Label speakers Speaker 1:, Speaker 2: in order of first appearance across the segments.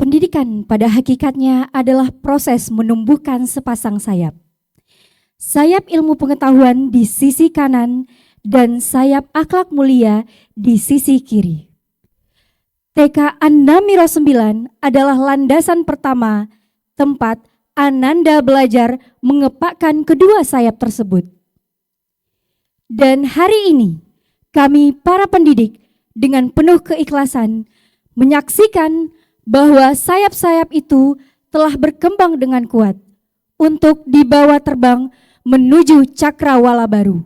Speaker 1: Pendidikan pada hakikatnya adalah proses menumbuhkan sepasang sayap. Sayap ilmu pengetahuan di sisi kanan dan sayap akhlak mulia di sisi kiri. TK An-Namiro 9 adalah landasan pertama tempat Ananda belajar mengepakkan kedua sayap tersebut. Dan hari ini kami para pendidik dengan penuh keikhlasan menyaksikan bahwa sayap-sayap itu telah berkembang dengan kuat untuk dibawa terbang menuju cakrawala baru.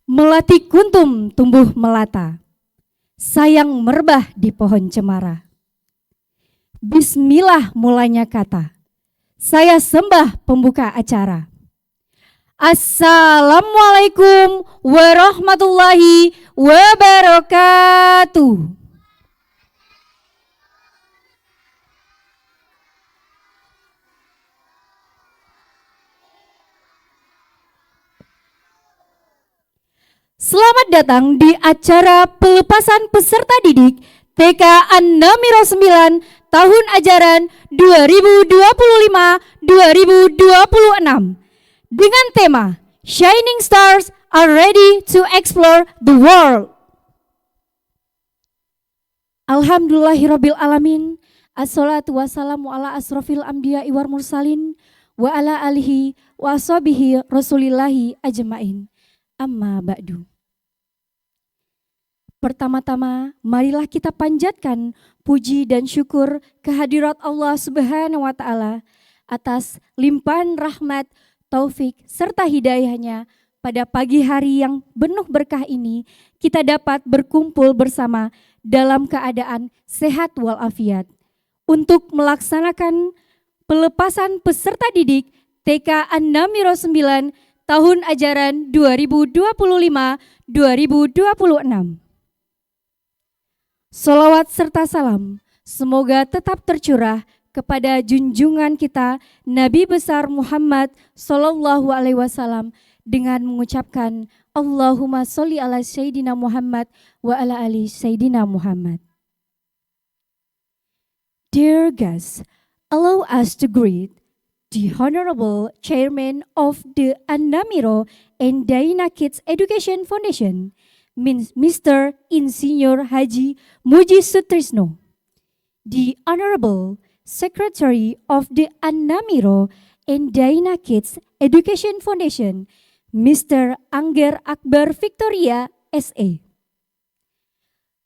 Speaker 1: Melati kuntum tumbuh melata, sayang merebah di pohon cemara. Bismillah mulanya kata, saya sembah pembuka acara. Assalamualaikum warahmatullahi wabarakatuh. Selamat datang di acara pelepasan peserta didik TK An-Namiro 9 tahun ajaran 2025-2026 dengan tema Shining Stars Are Ready to Explore the World. Alhamdulillahirabbil alamin. Assalatu wassalamu ala asrofil anbiya'i wal mursalin wa ala alihi wa ashabihi rasulillahi ajmain. Amma ba'du. Pertama-tama, marilah kita panjatkan puji dan syukur kehadirat Allah Subhanahu wa Ta'ala atas limpahan rahmat, taufik, serta hidayahnya pada pagi hari yang penuh berkah ini. Kita dapat berkumpul bersama dalam keadaan sehat walafiat untuk melaksanakan pelepasan peserta didik TK An-Namiro 9 tahun ajaran 2025-2026. Salawat serta salam semoga tetap tercurah kepada junjungan kita Nabi besar Muhammad Sallallahu Alaihi Wasallam dengan mengucapkan Allahumma sholli ala Sayyidina Muhammad wa ala ali Sayyidina Muhammad. Dear guests, allow us to greet the Honorable Chairman of the An-Namiro and Daina Kids Education Foundation, Mr. Insinyur Haji Muji Sutrisno, the Honorable Secretary of the An-Namiro and Daina Kids Education Foundation, Mr. Angger Akbar Victoria, S.A.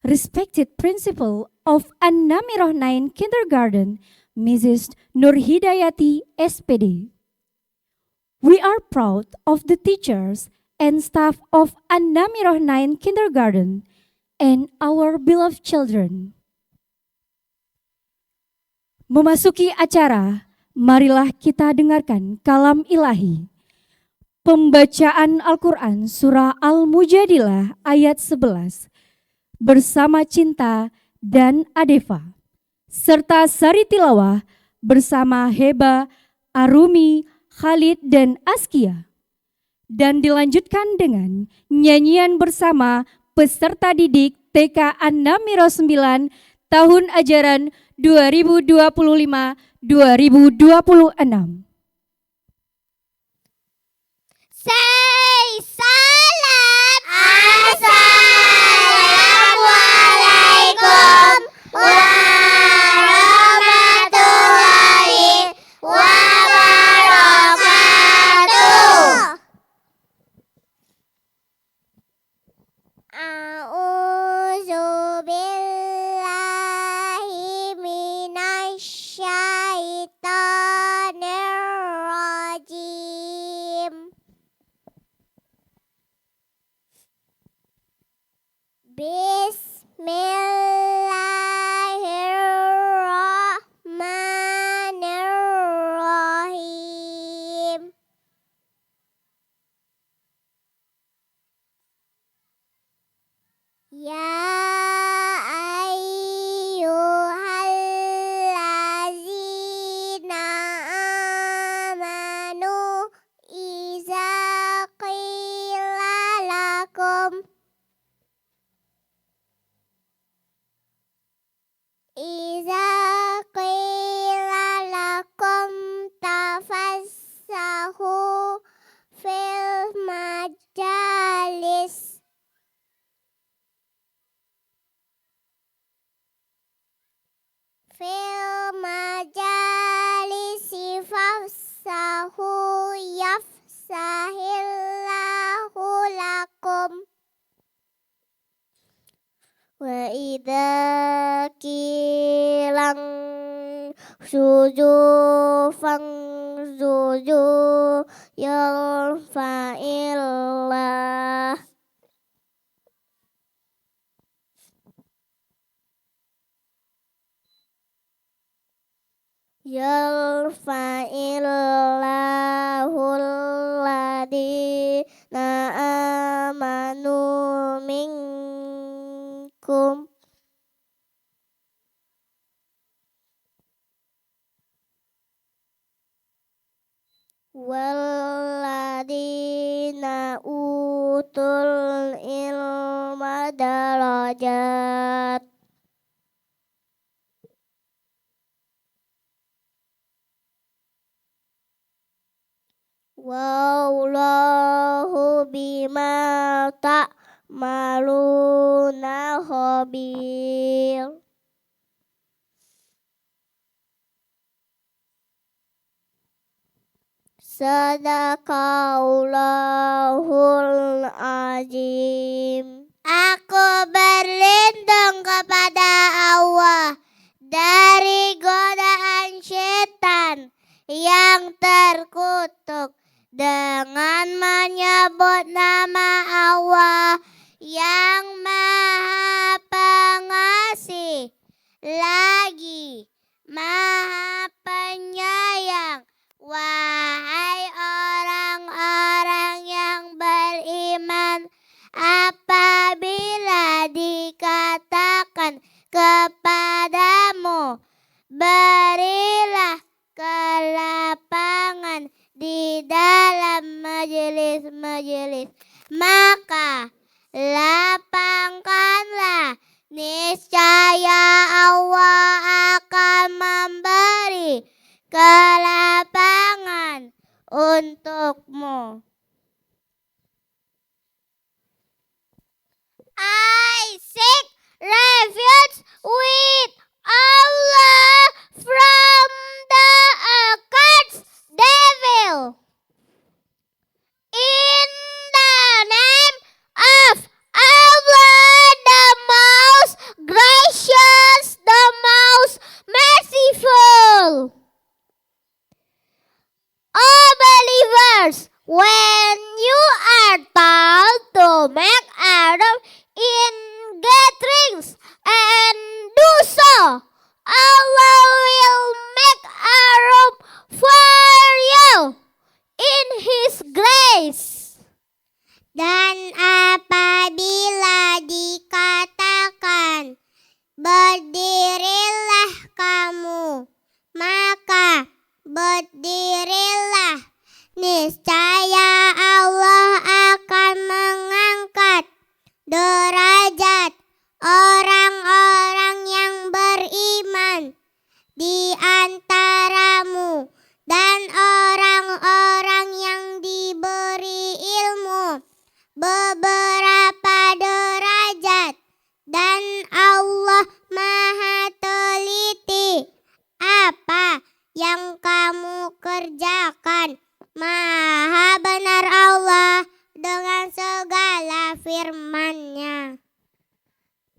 Speaker 1: Respected Principal of An-Namiro 9 Kindergarten, Mrs. Nurhidayati, SPD. We are proud of the teachers and staff of An-Namiro 9 Kindergarten and our beloved children. Memasuki acara, marilah kita dengarkan kalam ilahi. Pembacaan Al-Quran Surah Al-Mujadilah ayat 11 bersama Cinta dan Adefa, serta Sari Tilawah bersama Heba, Arumi, Khalid, dan Askia. Dan dilanjutkan dengan nyanyian bersama peserta didik TK An-Namiro 9 tahun ajaran 2025-2026.
Speaker 2: Say salam. Assalamualaikum warahmatullahi wabarakatuh. A'udzu billahi minasy syaithanir rajim. Bismillahirrahmanirrahim. Ya ayyuhallazina amanu iza qila lakum yarfa'illah yarfa'illahul ladina amanu minkum waladina utul ilma darajat. Wallahu bima ta'maluna khabir. Sadaqallahul azim. Aku berlindung kepada Allah dari godaan setan yang terkutuk dengan menyebut nama Allah yang Maha Pengasih lagi Maha Penyayang. Wahai orang-orang yang beriman, apabila dikatakan kepadamu, berilah kelapangan di dalam majelis-majelis, maka lapangkanlah, niscaya Allah akan memberi kelapangan untukmu. I seek refuge with Allah from the accursed devil. In the name of Allah, the most gracious, the most merciful. Oh believers, when you are told to make Adam in gatherings and do so, Allah will make a room for you in His grace. Dan apabila dikatakan, berdirilah kamu, maka berdirilah, niscaya Allah akan mengangkat derajat orang-orang yang beriman di antaramu dan orang-orang yang diberi ilmu beberapa derajat, dan Allah Maha teliti apa yang kamu kerjakan. Maha benar Allah dengan segala firman-Nya.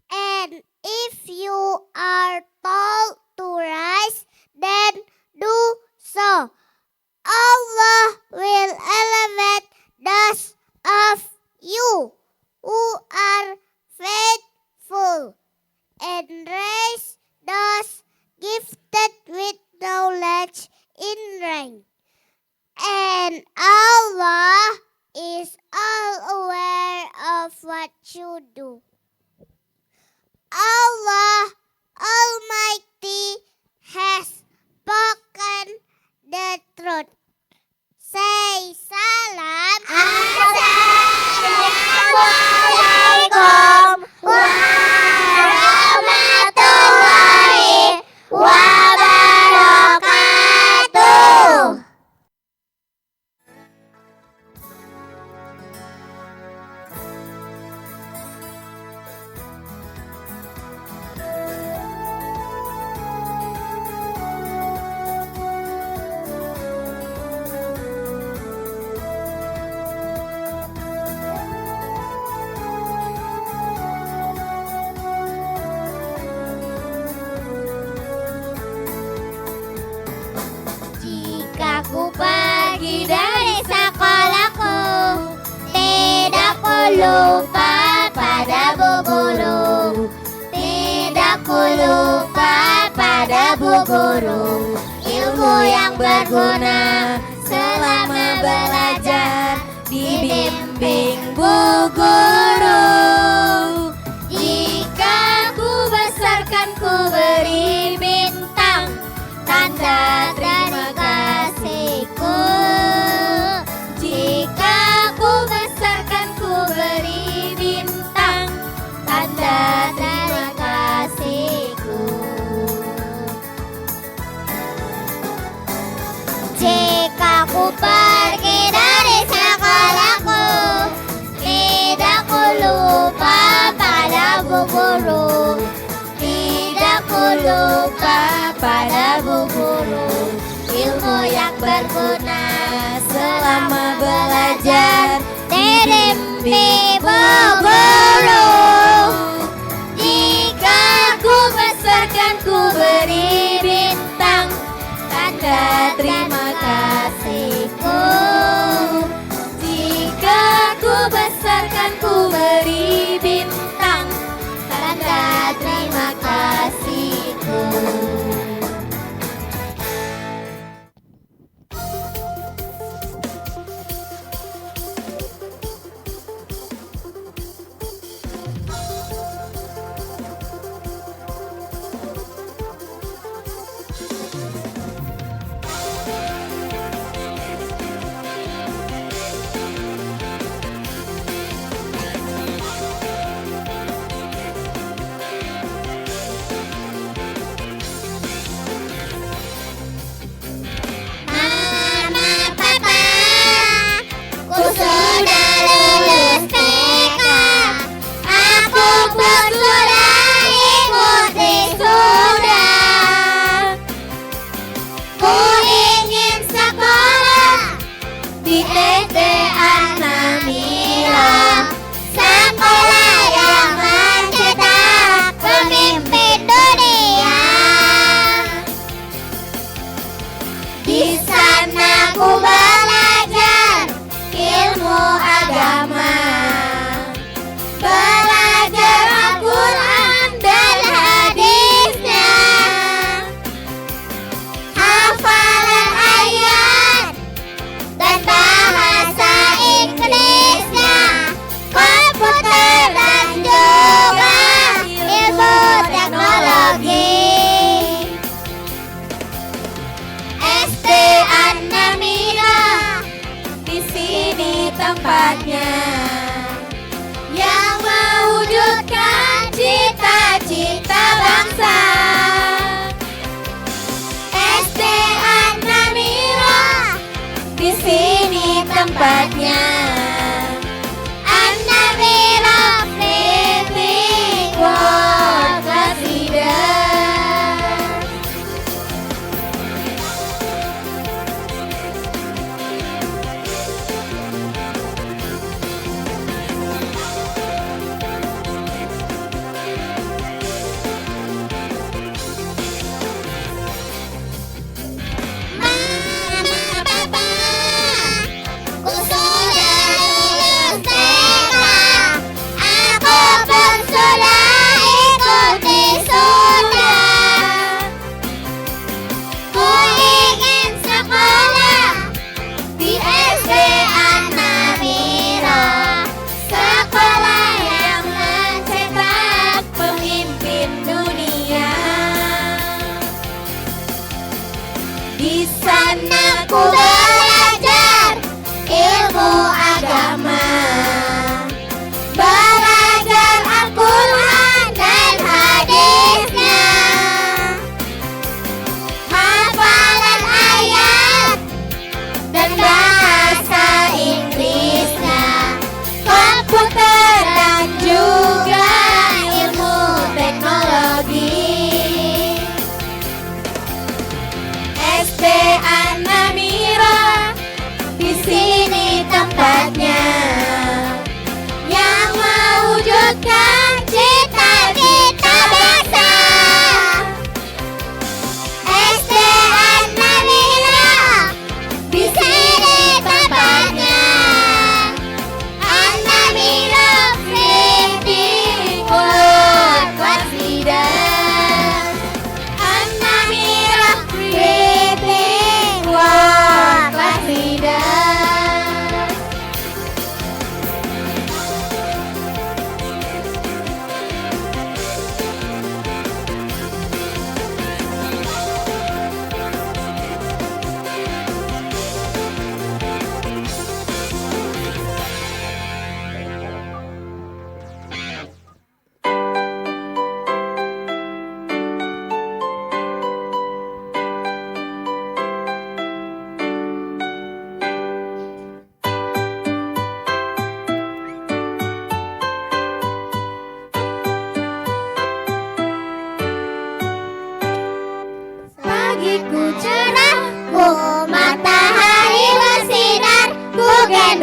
Speaker 2: And if you are told to rise, then do so. Allah will elevate those of you who are faithful and raise those gifted with knowledge in rank. And Allah is all aware of what you do. Allah Almighty has spoken the truth. Say salam. Assalamualaikum warahmatullahi wabarakatuh. lupa pada Bu Guru. Tidak ku lupa pada Bu Guru. Ilmu yang berguna selama belajar dibimbing Bu Guru. Jika ku besarkan ku beri bintang, tanda terima kasihku. Jika ku besarkan ku beri bintang, tanda terima kasihku. Jika ku pergi dari sekolahku, tidak ku lupa pada Bu Guru. Tidak ku lupa pada Bu Guru. Ilmu yang berguna selama belajar dibimbing Bu Guru. Jika ku besarkan ku beri bintang, tanda terima kasihku. Jika ku besarkan ku beri bintang, tanda terima kasihku. Mama, Papa, ku sudah lulus TK. Aku pun sudah ikut wisuda. Ku ingin sekolah di SD Anamira, sekolah yang mencetak pemimpin dunia. Di sana ku belajar ilmu agama, belajar Al-Quran dan hadisnya, hafalan ayat dan bahasa Inggrisnya, komputer dan juga ilmu teknologi. SD An-Namira, di sini tempatnya, yang mewujudkan cita-cita bangsa. SD An-Namira, di sini tempatnya. An-Namira Living World Consider.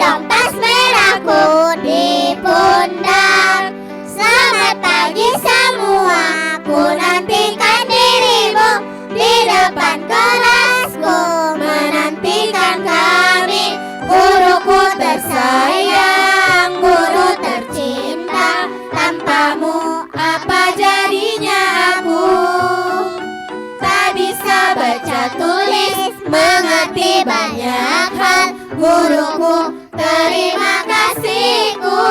Speaker 2: gendong tas merahku di pundak. Selamat pagi semua, ku nantikan dirimu di depan kelasku, menantikan kami. Guruku tersayang, guru tercinta, tanpamu apa jadinya aku? Tak bisa baca tulis, mengerti banyak hal. Guruku, terima kasihku.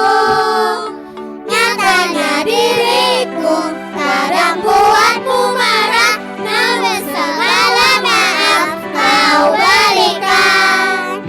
Speaker 2: Nyatanya diriku kadang buatmu marah, namun segala maaf kau berikan.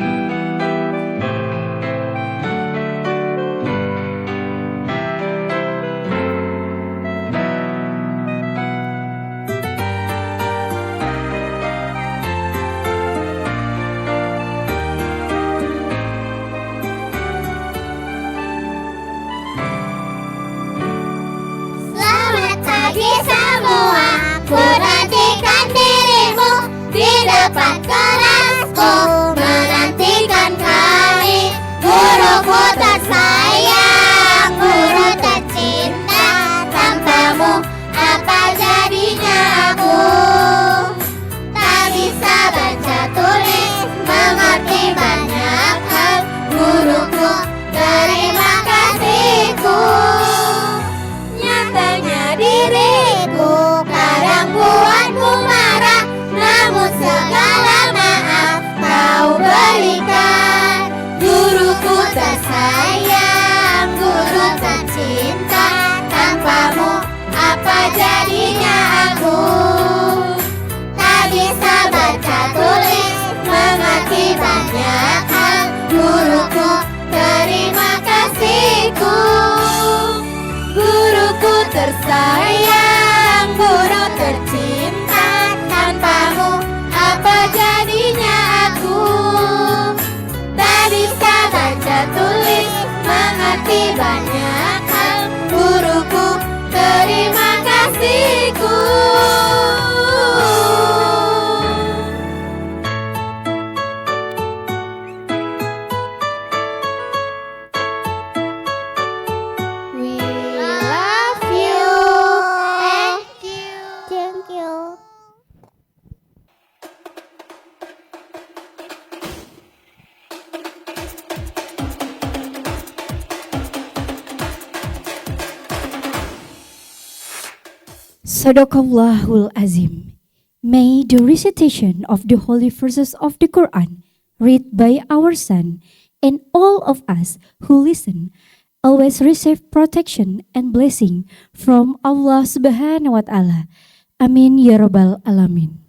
Speaker 2: Selamat pagi semua, ku nantikan dirimu di depan kelasku, menantikan kami. Guruku tersayang, guru tercinta, tanpamu apa jadinya aku? Tak bisa baca tulis, mengerti banyak hal. Guruku, terima kasihku. Nyatanya diriku kadang buatmu marah, namun segala maaf kau berikan. Guruku tersayang, guru tercinta, tanpamu apa jadinya aku? Tak bisa baca tulis, mengerti banyak hal. Guruku, terima kasihku. Guruku tersayang, guru tercinta, tanpamu apa jadinya aku? Tak bisa baca tulis, mengerti banyak hal. Guruku, terima kasihku. We love you. Thank you. Thank you.
Speaker 1: Sadaqallahul Azim. May the recitation of the holy verses of the Quran, read by our son and all of us who listen, always receive protection and blessing from Allah Subhanahu wa Ta'ala. Amin ya Rabbal Alamin.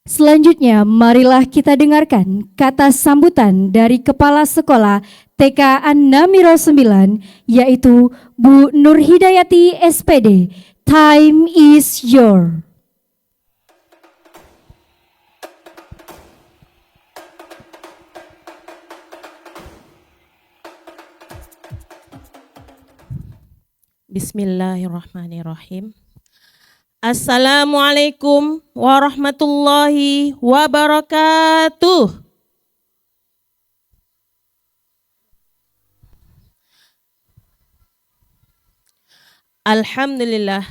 Speaker 1: Selanjutnya, marilah kita dengarkan kata sambutan dari Kepala Sekolah TK An-Namiro 9, yaitu Bu Nur Hidayati SPD. Time is your.
Speaker 3: Bismillahirrahmanirrahim. Assalamualaikum warahmatullahi wabarakatuh. Alhamdulillahi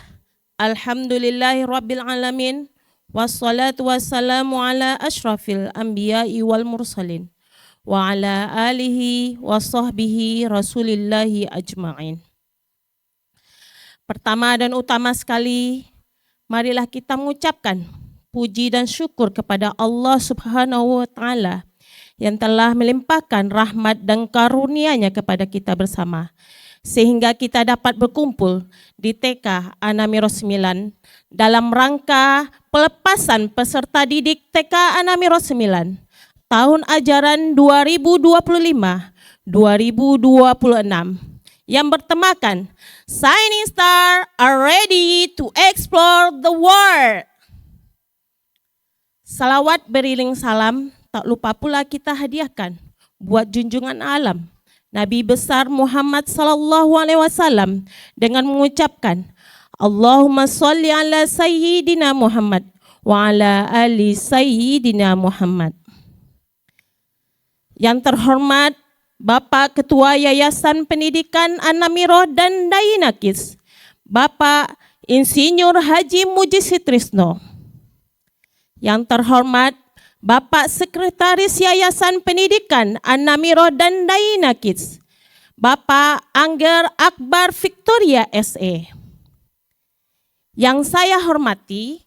Speaker 3: rabbil alamin. Wassalatu wassalamu ala ashrafil anbiya'i wal mursalin. Wa ala alihi wa sahbihi rasulillahi ajma'in. Pertama dan utama sekali, marilah kita mengucapkan puji dan syukur kepada Allah Subhanahu wa Ta'ala yang telah melimpahkan rahmat dan karunia-Nya kepada kita bersama, sehingga kita dapat berkumpul di TK An-Namiro 9 dalam rangka pelepasan peserta didik TK An-Namiro 9 tahun ajaran 2025-2026 yang bertemakan Shining Star are ready to explore the world. Salawat beriring salam tak lupa pula kita hadiahkan buat junjungan alam Nabi besar Muhammad sallallahu alaihi wasallam dengan mengucapkan Allahumma sholli ala sayyidina Muhammad wa ala ali sayyidina Muhammad. Yang terhormat Bapak Ketua Yayasan Pendidikan Anamiro dan Dainakis, Bapak Insinyur Haji Muji Sitrisno. Yang terhormat Bapak Sekretaris Yayasan Pendidikan Anamiro dan Dainakis, Bapak Angger Akbar Victoria SE. Yang saya hormati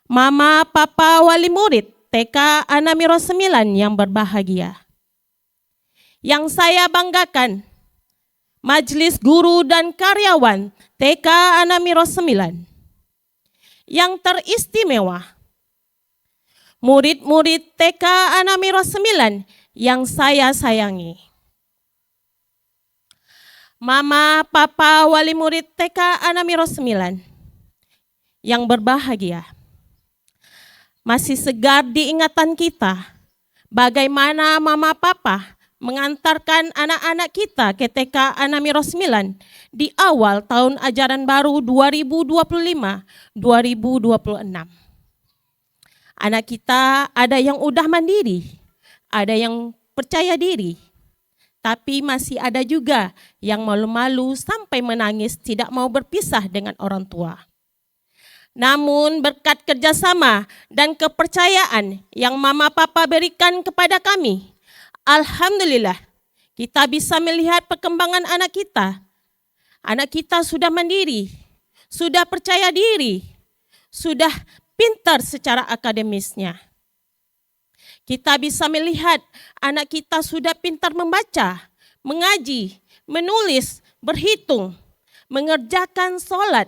Speaker 3: Mama Papa Wali Murid TK Anamiro 9 yang berbahagia. Yang saya banggakan Majelis Guru dan Karyawan TK Anamiro 9. Yang teristimewa murid-murid TK Anamiro 9 yang saya sayangi. Mama Papa Wali Murid TK Anamiro 9 yang berbahagia. Masih segar di ingatan kita bagaimana Mama Papa mengantarkan anak-anak kita ke TK Anamiro 9 di awal tahun ajaran baru 2025-2026. Anak kita ada yang udah mandiri, ada yang percaya diri, tapi masih ada juga yang malu-malu sampai menangis tidak mau berpisah dengan orang tua. Namun berkat kerjasama dan kepercayaan yang Mama Papa berikan kepada kami, alhamdulillah kita bisa melihat perkembangan anak kita. Anak kita sudah mandiri, sudah percaya diri, sudah pintar secara akademisnya. Kita bisa melihat anak kita sudah pintar membaca, mengaji, menulis, berhitung, mengerjakan sholat,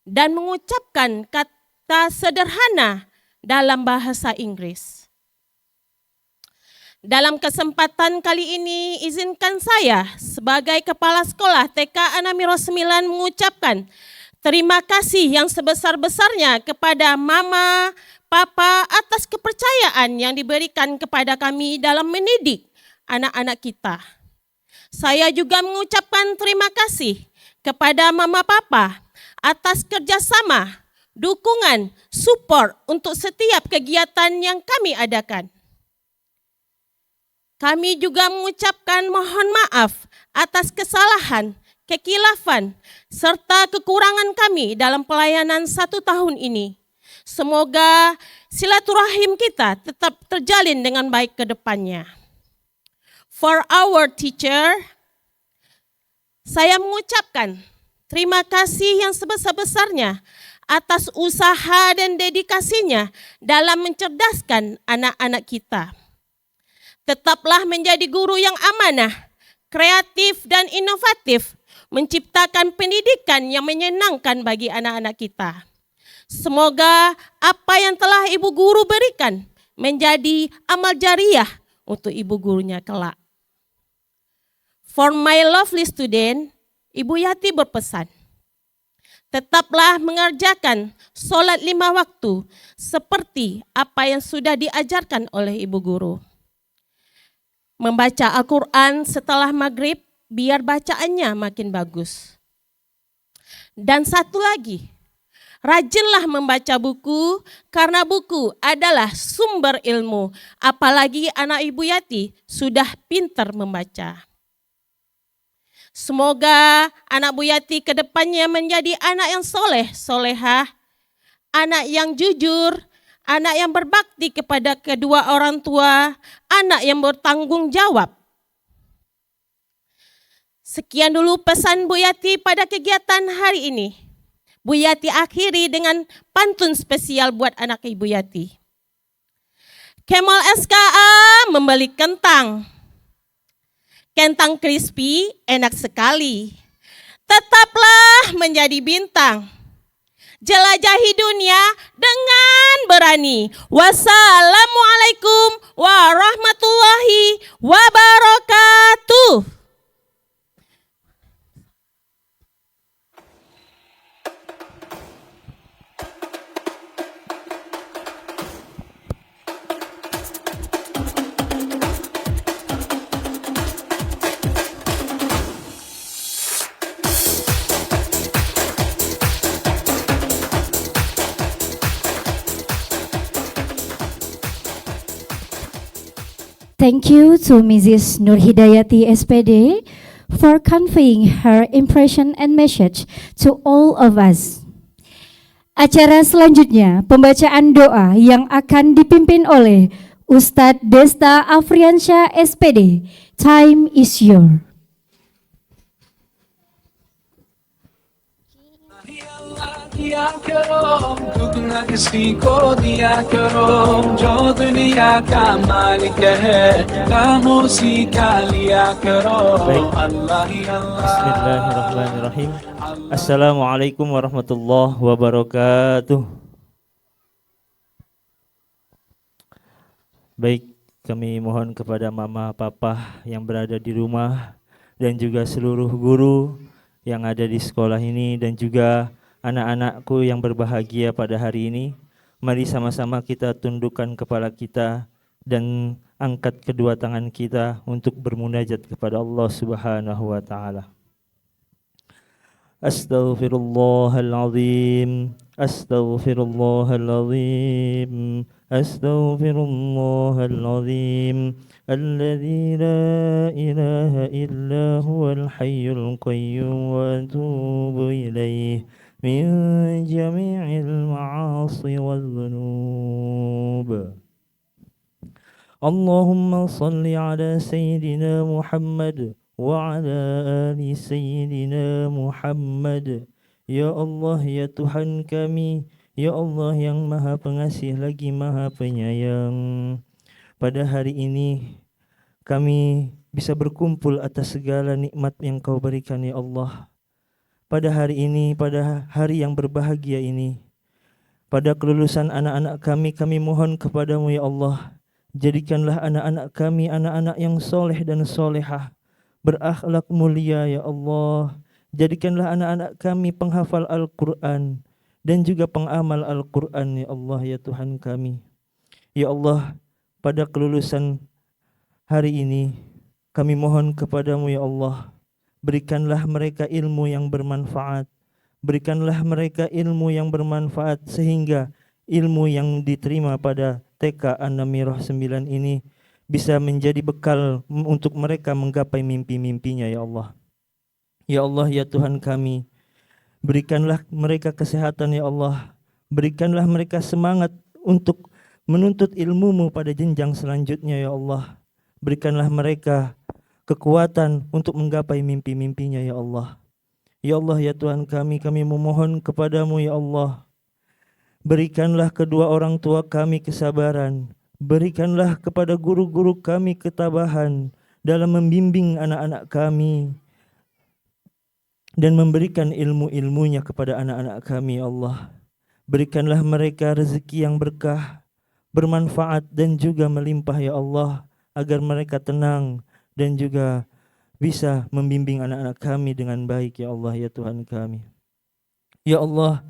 Speaker 3: dan mengucapkan kata sederhana dalam bahasa Inggris. Dalam kesempatan kali ini, izinkan saya sebagai Kepala Sekolah TK Anamiro 9 mengucapkan terima kasih yang sebesar-besarnya kepada Mama, Papa atas kepercayaan yang diberikan kepada kami dalam mendidik anak-anak kita. Saya juga mengucapkan terima kasih kepada Mama Papa atas kerjasama, dukungan, support untuk setiap kegiatan yang kami adakan. Kami juga mengucapkan mohon maaf atas kesalahan, kekilafan, serta kekurangan kami dalam pelayanan 1 tahun ini. Semoga silaturahim kita tetap terjalin dengan baik ke depannya. For our teacher, saya mengucapkan terima kasih yang sebesar-besarnya atas usaha dan dedikasinya dalam mencerdaskan anak-anak kita. Tetaplah menjadi guru yang amanah, kreatif dan inovatif, menciptakan pendidikan yang menyenangkan bagi anak-anak kita. Semoga apa yang telah Ibu Guru berikan menjadi amal jariah untuk Ibu Gurunya kelak. For my lovely student, Ibu Yati berpesan, tetaplah mengerjakan sholat 5 waktu seperti apa yang sudah diajarkan oleh Ibu Guru. Membaca Al-Quran setelah maghrib biar bacaannya makin bagus. Dan satu lagi, rajinlah membaca buku karena buku adalah sumber ilmu. Apalagi anak Ibu Yati sudah pintar membaca. Semoga anak Bu Yati ke depannya menjadi anak yang soleh, solehah, anak yang jujur, anak yang berbakti kepada kedua orang tua, anak yang bertanggung jawab. Sekian dulu pesan Bu Yati pada kegiatan hari ini. Bu Yati akhiri dengan pantun spesial buat anak Ibu Yati. Kemal SKA membeli kentang. Kentang crispy enak sekali. Tetaplah menjadi bintang. Jelajahi dunia dengan berani. Wassalamualaikum warahmatullahi wabarakatuh.
Speaker 1: Thank you to Mrs. Nur Hidayati SPD for conveying her impression and message to all of us. Acara selanjutnya pembacaan doa yang akan dipimpin oleh Ustadz Desta Afriansyah SPD. Time is yours.
Speaker 4: किया करो दुख न किसी को दिया करो जो दुनिया का मालिक है खामोशी का लिया करो अल्लाह ही अल्लाह
Speaker 5: Bismillahirrahmanirrahim. Assalamualaikum warahmatullahi wabarakatuh. Baik, kami mohon kepada mama, papa yang berada di rumah dan juga seluruh guru yang ada di sekolah ini dan juga anak-anakku yang berbahagia pada hari ini. Mari sama-sama kita tundukkan kepala kita dan angkat kedua tangan kita untuk bermunajat kepada Allah Subhanahu wa taala. Astaghfirullahalazim, astaghfirullahalazim, astaghfirullahalazim, alladzi la ilaha illa huwal hayyul qayyum wa atubu ilaih min jami'il ma'asi wal dhunub. Allahumma salli ala Sayyidina Muhammad wa ala ali Sayyidina Muhammad. Ya Allah, ya Tuhan kami, ya Allah yang maha pengasih lagi maha penyayang. Pada hari ini kami bisa berkumpul atas segala nikmat yang Kau berikan ya Allah. Pada hari ini, pada hari yang berbahagia ini, pada kelulusan anak-anak kami mohon kepadamu ya Allah, jadikanlah anak-anak kami anak-anak yang soleh dan solehah, berakhlak mulia ya Allah. Jadikanlah anak-anak kami penghafal Al-Quran dan juga pengamal Al-Quran ya Allah ya Tuhan kami. Ya Allah, pada kelulusan hari ini kami mohon kepadamu ya Allah, berikanlah mereka ilmu yang bermanfaat. Berikanlah mereka ilmu yang bermanfaat sehingga ilmu yang diterima pada TK An-Namirah 9 ini bisa menjadi bekal untuk mereka menggapai mimpi-mimpinya ya Allah. Ya Allah ya Tuhan kami, berikanlah mereka kesehatan ya Allah. Berikanlah mereka semangat untuk menuntut ilmu-Mu pada jenjang selanjutnya ya Allah. Berikanlah mereka kekuatan untuk menggapai mimpi-mimpinya ya Allah. Ya Allah ya Tuhan kami memohon kepadamu ya Allah, berikanlah kedua orang tua kami kesabaran, berikanlah kepada guru-guru kami ketabahan dalam membimbing anak-anak kami dan memberikan ilmu-ilmunya kepada anak-anak kami ya Allah. Berikanlah mereka rezeki yang berkah, bermanfaat dan juga melimpah ya Allah, agar mereka tenang dan juga bisa membimbing anak-anak kami dengan baik ya Allah ya Tuhan kami. Ya Allah,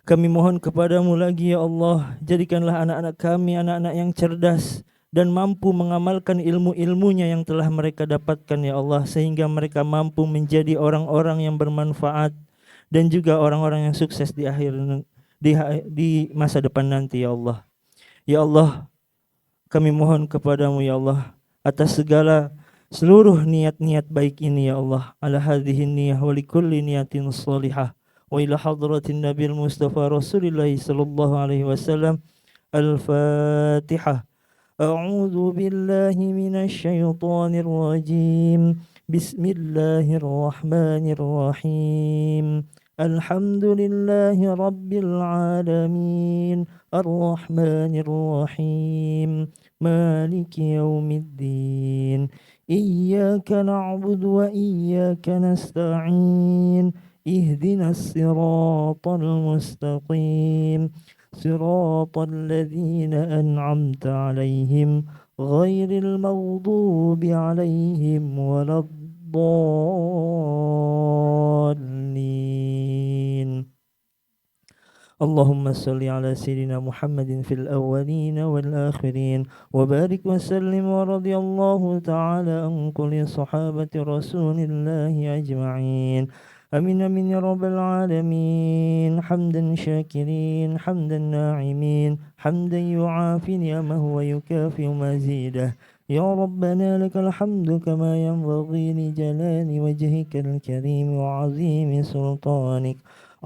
Speaker 5: kami mohon kepadamu lagi ya Allah, jadikanlah anak-anak kami anak-anak yang cerdas dan mampu mengamalkan ilmu-ilmunya yang telah mereka dapatkan ya Allah, sehingga mereka mampu menjadi orang-orang yang bermanfaat dan juga orang-orang yang sukses di masa depan nanti ya Allah. Ya Allah, kami mohon kepadamu ya Allah atas segala seluruh niat-niat baik ini ya Allah, ala hadhihi niyah wa likulli niyatin salihah wa ila hadratin Nabil Mustafa Rasulullah sallallahu alaihi wasallam. Al-Fatihah. A'udzu billahi minasy syaithanir rajim. Bismillahirrahmanirrahim. Alhamdulillahi rabbil alamin. Ar-Rahmanir Rahim. Maliki yaumiddin. إياك نعبد وإياك نستعين اهدنا الصراط المستقيم صراط الذين أنعمت عليهم غير المغضوب عليهم ولا الضالين. اللهم صل على سيدنا محمد في الأولين والآخرين وبارك وسلم ورضي الله تعالى عن كل صحابة رسول الله أجمعين. أمين أمين يا رب العالمين. حمدا شاكرين حمدا ناعمين حمدا يعافي نعمه ويكافئ مزيده. يا ربنا لك الحمد كما ينبغي لجلال وجهك الكريم وعظيم سلطانك.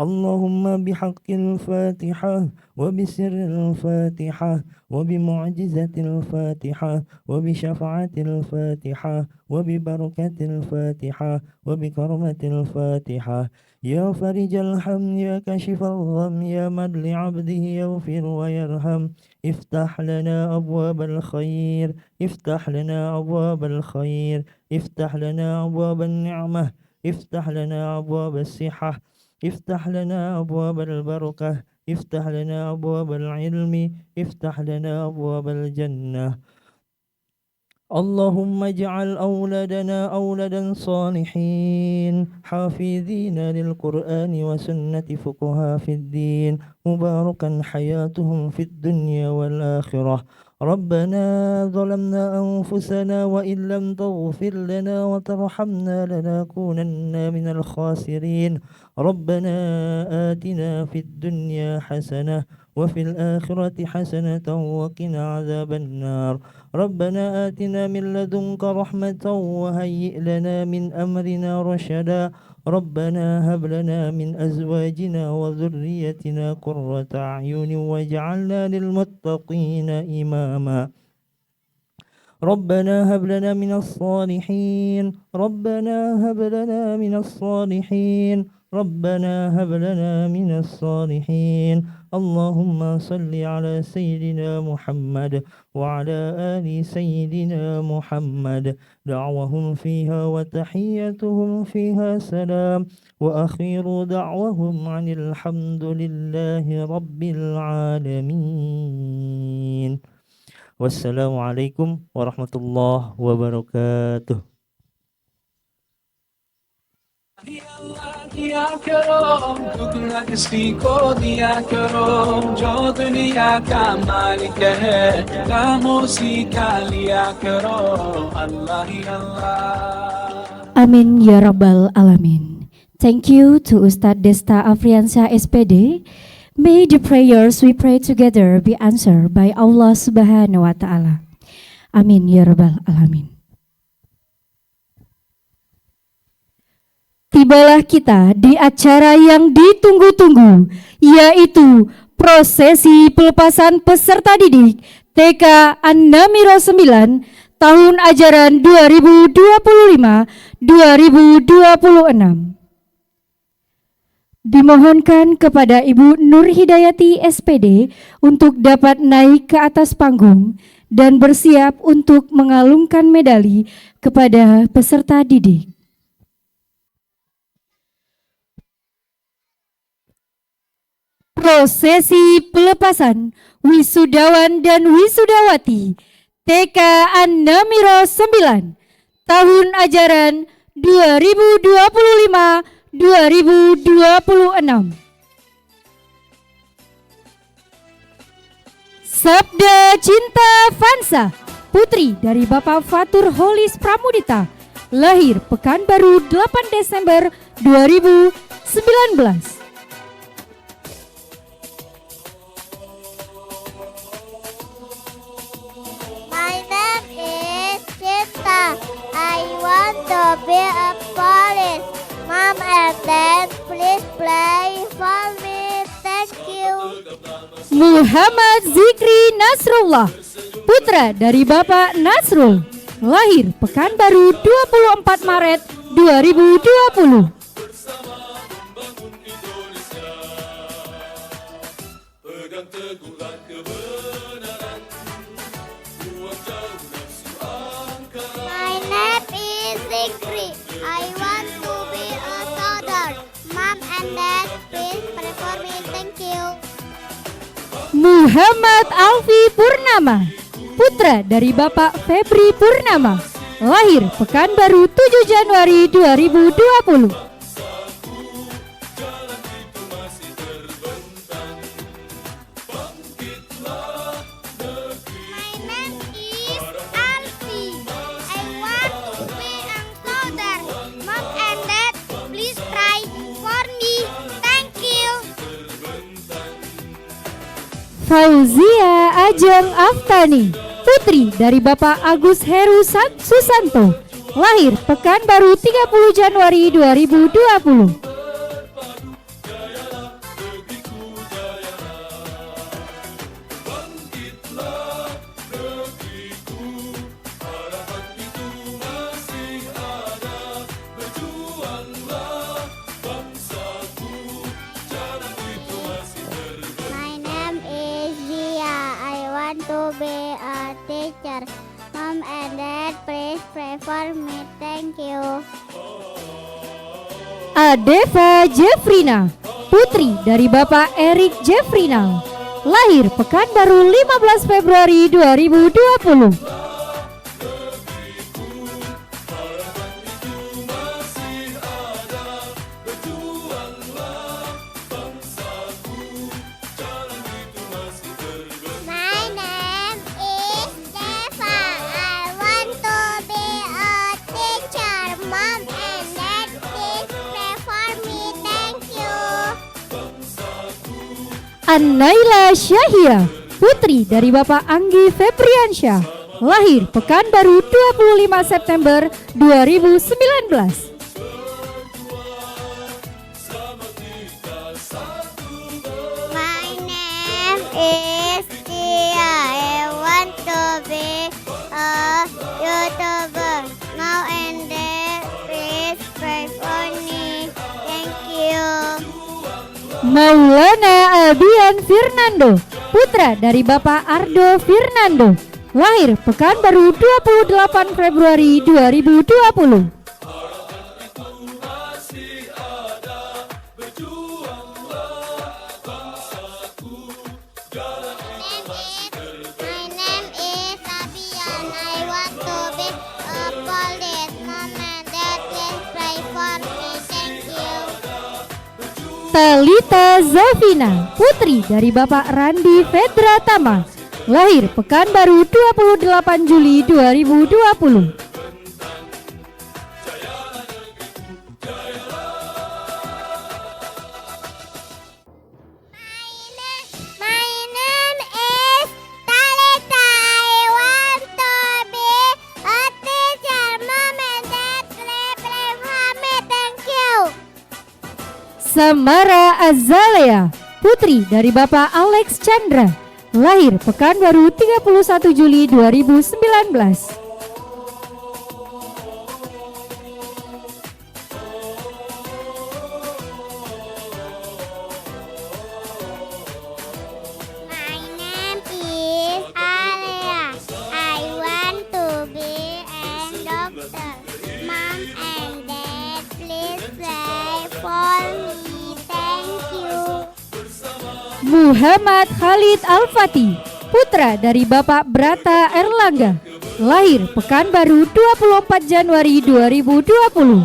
Speaker 5: اللهم بحق الفاتحة وبسر الفاتحة وبمعجزة الفاتحة وبشفاعة الفاتحة وببركة الفاتحة وبكرمة الفاتحة. يا فرج الهم يا كاشف الغم يا من لعبده يغفر ويرحم. افتح لنا أبواب الخير، افتح لنا أبواب الخير، افتح لنا أبواب النعمة، افتح لنا أبواب الصحة، افتح لنا أبواب البركة، افتح لنا أبواب العلم، افتح لنا أبواب الجنة. اللهم اجعل أولادنا أولادا صالحين حافظين للقرآن وسنة فقهاء في الدين مباركا حياتهم في الدنيا والآخرة. ربنا ظلمنا أنفسنا وإن لم تغفر لنا وترحمنا لنكونن من الخاسرين. ربنا آتنا في الدنيا حسنة وفي الآخرة حسنة وقنا عذاب النار. ربنا آتنا من لدنك رحمة وهيئ لنا من أمرنا رشدا. ربنا هب لنا من أزواجنا وذريتنا قرة أعين واجعلنا للمتقين إماما. ربنا هب لنا من الصالحين، ربنا هب لنا من الصالحين، ربنا هب لنا من الصالحين. اللهم صل على سيدنا محمد وعلى آل سيدنا محمد. دعوهم فيها وتحيتهم فيها سلام، وأخير دعوهم عن الحمد لله رب العالمين. Wassalamualaikum warahmatullahi wabarakatuh.
Speaker 4: किया करो दुगना किसी को दिया करो जो दुनिया का मालिक है खामोशी का लिया करो अल्लाह ही अल्लाह.
Speaker 1: Amin ya rabbal alamin. Thank you to Ustadz Desta Afriansyah SPD. May the prayers we pray together be answered by Allah Subhanahu wa Ta'ala. Amin ya rabbal alamin. Tibalah kita di acara yang ditunggu-tunggu, yaitu prosesi pelepasan peserta didik TK An-Namiro 9 tahun ajaran 2025-2026. Dimohonkan kepada Ibu Nur Hidayati SPD untuk dapat naik ke atas panggung dan bersiap untuk mengalungkan medali kepada peserta didik. Prosesi pelepasan wisudawan dan wisudawati TK An-Namiro 9 tahun ajaran 2025-2026. Sabda Cinta Fansa, putri dari Bapak Fatur Holis Pramudita, lahir Pekanbaru 8 Desember 2019.
Speaker 2: I want to be a police. Mom and Dad, please play for me. Thank you.
Speaker 1: Muhammad Zikri Nasrullah, putra dari Bapak Nasrul, lahir Pekanbaru 24 Maret 2020.
Speaker 2: My name is Zikri. I want to be a soldier. Mom and Dad, please pray for me. Thank you.
Speaker 1: Muhammad Alfi Purnama, putra dari Bapak Febri Purnama, lahir Pekanbaru 7 Januari 2020. Fauzia Ajeng Aftani, putri dari Bapak Agus Heru Susanto, lahir Pekanbaru 30 Januari 2020.
Speaker 2: My name is Zia. I want to be a teacher. Mom and Dad, please pray for me. Thank you.
Speaker 1: Adeva Jeffrina, putri dari Bapak Erik Jeffrina, lahir Pekanbaru 15 Februari 2020.
Speaker 2: My name is Deva. I want to be a teacher. Mom and Dad, please pray for me. Thank you.
Speaker 1: Anaila Syahia, putri dari Bapak Anggi Febriansyah, lahir Pekanbaru 25 September 2019.
Speaker 2: My name is Tia. I want to be a YouTuber. Mom and Dad, please pray for me. Thank you.
Speaker 1: Maulana Albian Fernando, putra dari Bapak Ardo Fernando, lahir Pekanbaru 28 Februari 2020.
Speaker 2: My name is Fabian. I want to be a police. Mom and Dad, please pray for me. Thank you.
Speaker 1: Talita Zafina, putri dari Bapak Randi Fedratama, lahir Pekanbaru 28 Juli 2020.
Speaker 2: My name is Talita. I want to be a teacher. Mom and Dad, please pray for me. Thank you.
Speaker 1: Samara Azalea, putri dari Bapak Alex Chandra, lahir Pekanbaru 31 Juli 2019.
Speaker 2: My name is Alia. I want to be a doctor. Mom and Dad, please pray for me. Thank you.
Speaker 1: Muhammad Khalid Al-Fatih, putra dari Bapak Brata Erlangga, lahir Pekanbaru 24 Januari 2020.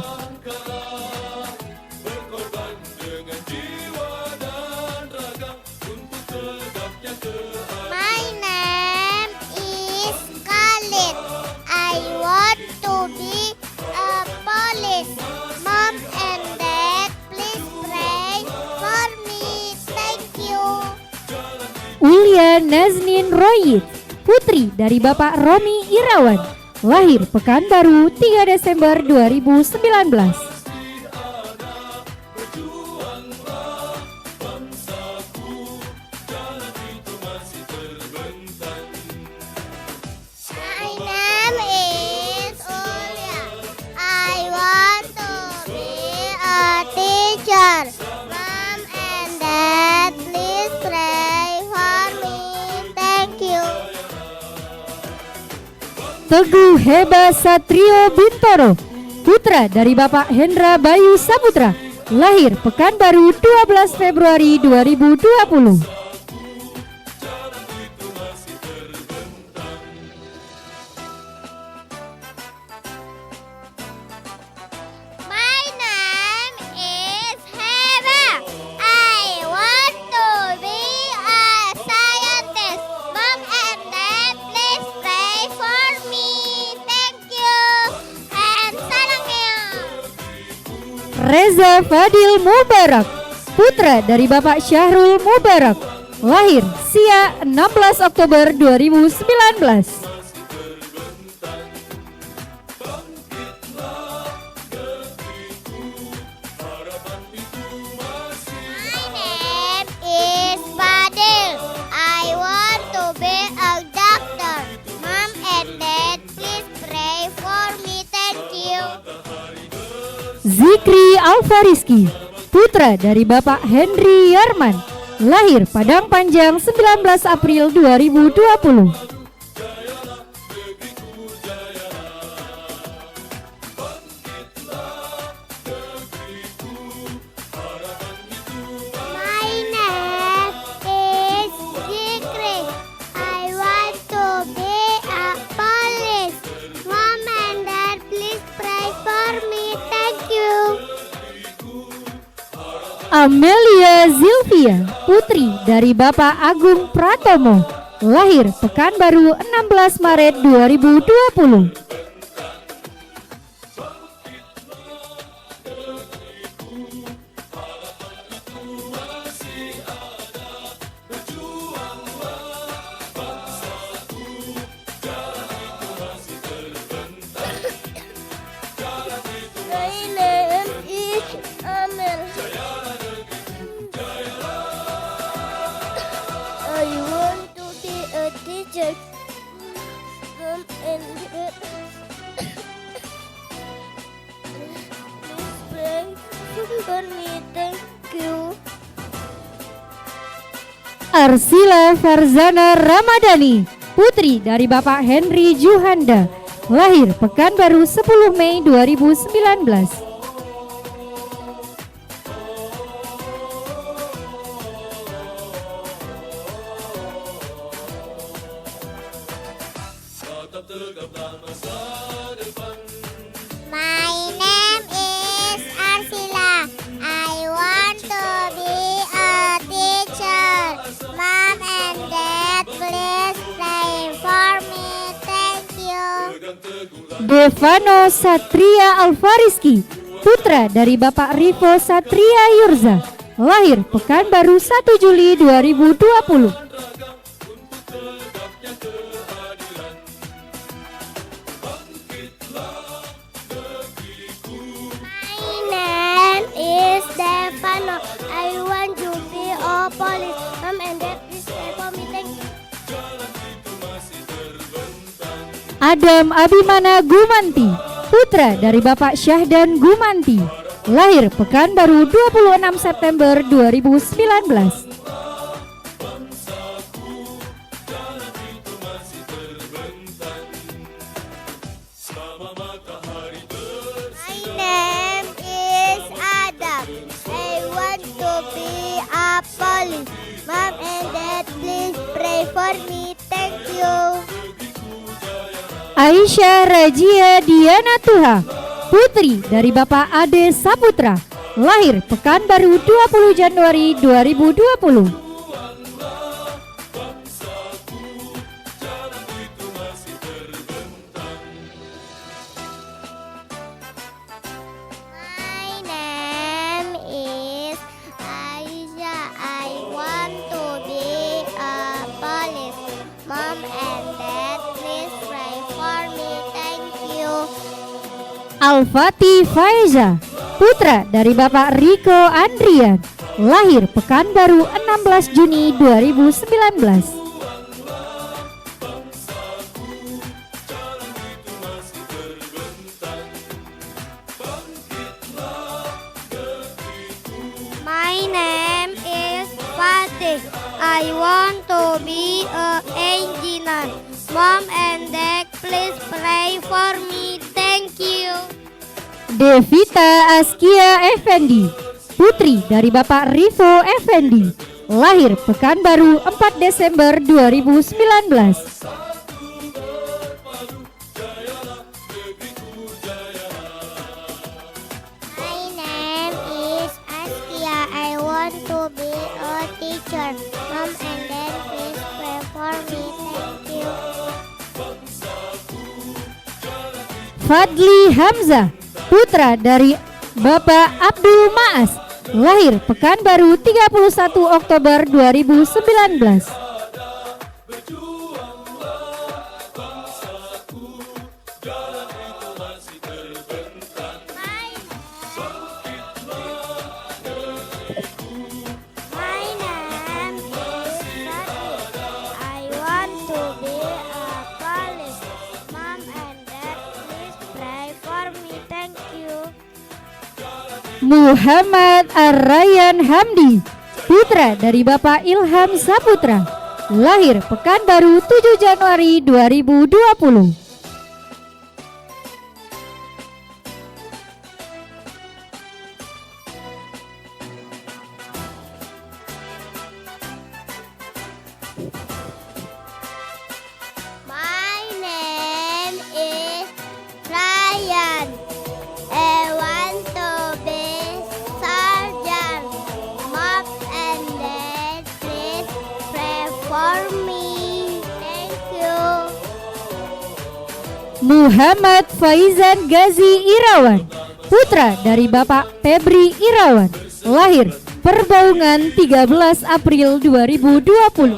Speaker 2: My name is Khalid. I want to be a police. Mom and Dad, please pray for me. Thank you.
Speaker 1: Ulia Naznin Royid, putri dari Bapak Romi Irawan, lahir Pekanbaru 3 Desember 2019.
Speaker 2: My name is Ulia. I want to be a teacher. Mom and Dad, please pray for me. Thank you.
Speaker 1: Teguh Heba Satrio Bintoro, putra dari Bapak Hendra Bayu Saputra, lahir Pekanbaru 12 Februari 2020.
Speaker 2: My name is Heba. I want to be a scientist. Mom and Dad, please pray for me. Thank you. And sarangnya.
Speaker 1: Reza Fadil Mubarak, putra dari Bapak Syahrul Mubarak, lahir Sia 16 Oktober 2019. Zikri Alfariski, putra dari Bapak Henry Yarman, lahir Padang Panjang 19 April 2020.
Speaker 2: My name is Zikri. I want to be a police. Mom and Dad, please pray for me. Thank you.
Speaker 1: Amelia Zilvia, putri dari Bapak Agung Pratomo, lahir Pekanbaru 16 Maret 2020.
Speaker 2: My name is Amel. I want to be a teacher. Mom and Dad, please pray for me. Thank you.
Speaker 1: Arsila Farzana Ramadhani, putri dari Bapak Henry Juhanda, lahir Pekanbaru 10 Mei 2019.
Speaker 2: My name is Arsila. I want to be a teacher. Mom and Dad, please pray for me. Thank you.
Speaker 1: Devano Satria Alfariski, putra dari Bapak Rivo Satria Yurza, lahir Pekanbaru 1 Juli 2020.
Speaker 2: My name is Devano. I want to be a police. Mom and Dad, please pray for me. Thank you.
Speaker 1: Adam Abimana Gumanti, putra dari Bapak Syahdan Gumanti, lahir Pekanbaru 26 September 2019.
Speaker 2: My name is Adam. I want to be a police. Mom and Dad, please pray for me. Thank you.
Speaker 1: Aisyah Rajia Diana Tuha, putri dari Bapak Ade Saputra, lahir Pekanbaru 20 Januari 2020.
Speaker 2: My name is Aisyah. I want to be a police. Mom and Dad, please pray for me. Thank you.
Speaker 1: Alfati Faiza, putra dari Bapak Riko Andrian, lahir Pekanbaru 16 Juni 2019.
Speaker 2: My name is Fatih. I want to be an engineer. Mom and Dad, please pray for me. Thank you.
Speaker 1: Devita Askia Effendi, putri dari Bapak Rivo Effendi, lahir Pekanbaru 4 Desember 2019.
Speaker 2: My name is Askia. I want to be a teacher. Mom and Dad, please pray for me. Thank you.
Speaker 1: Fadli Hamzah, putra dari Bapak Abdul Maas, lahir Pekanbaru 31 Oktober 2019.
Speaker 2: My name is Fatih. I want to be a police. Mom and Dad, please pray for me. Thank you.
Speaker 1: Muhammad Ar-Rayyan Hamdi, putra dari Bapak Ilham Saputra, lahir Pekanbaru 7 Januari 2020.
Speaker 2: My name is Ryan. I want to be surgeon. Mom and Dad, please pray for me. Thank you.
Speaker 1: Muhammad Faizan Gazi Irawan, putra dari Bapak Febri Irawan, lahir Perbaungan 13 April 2020.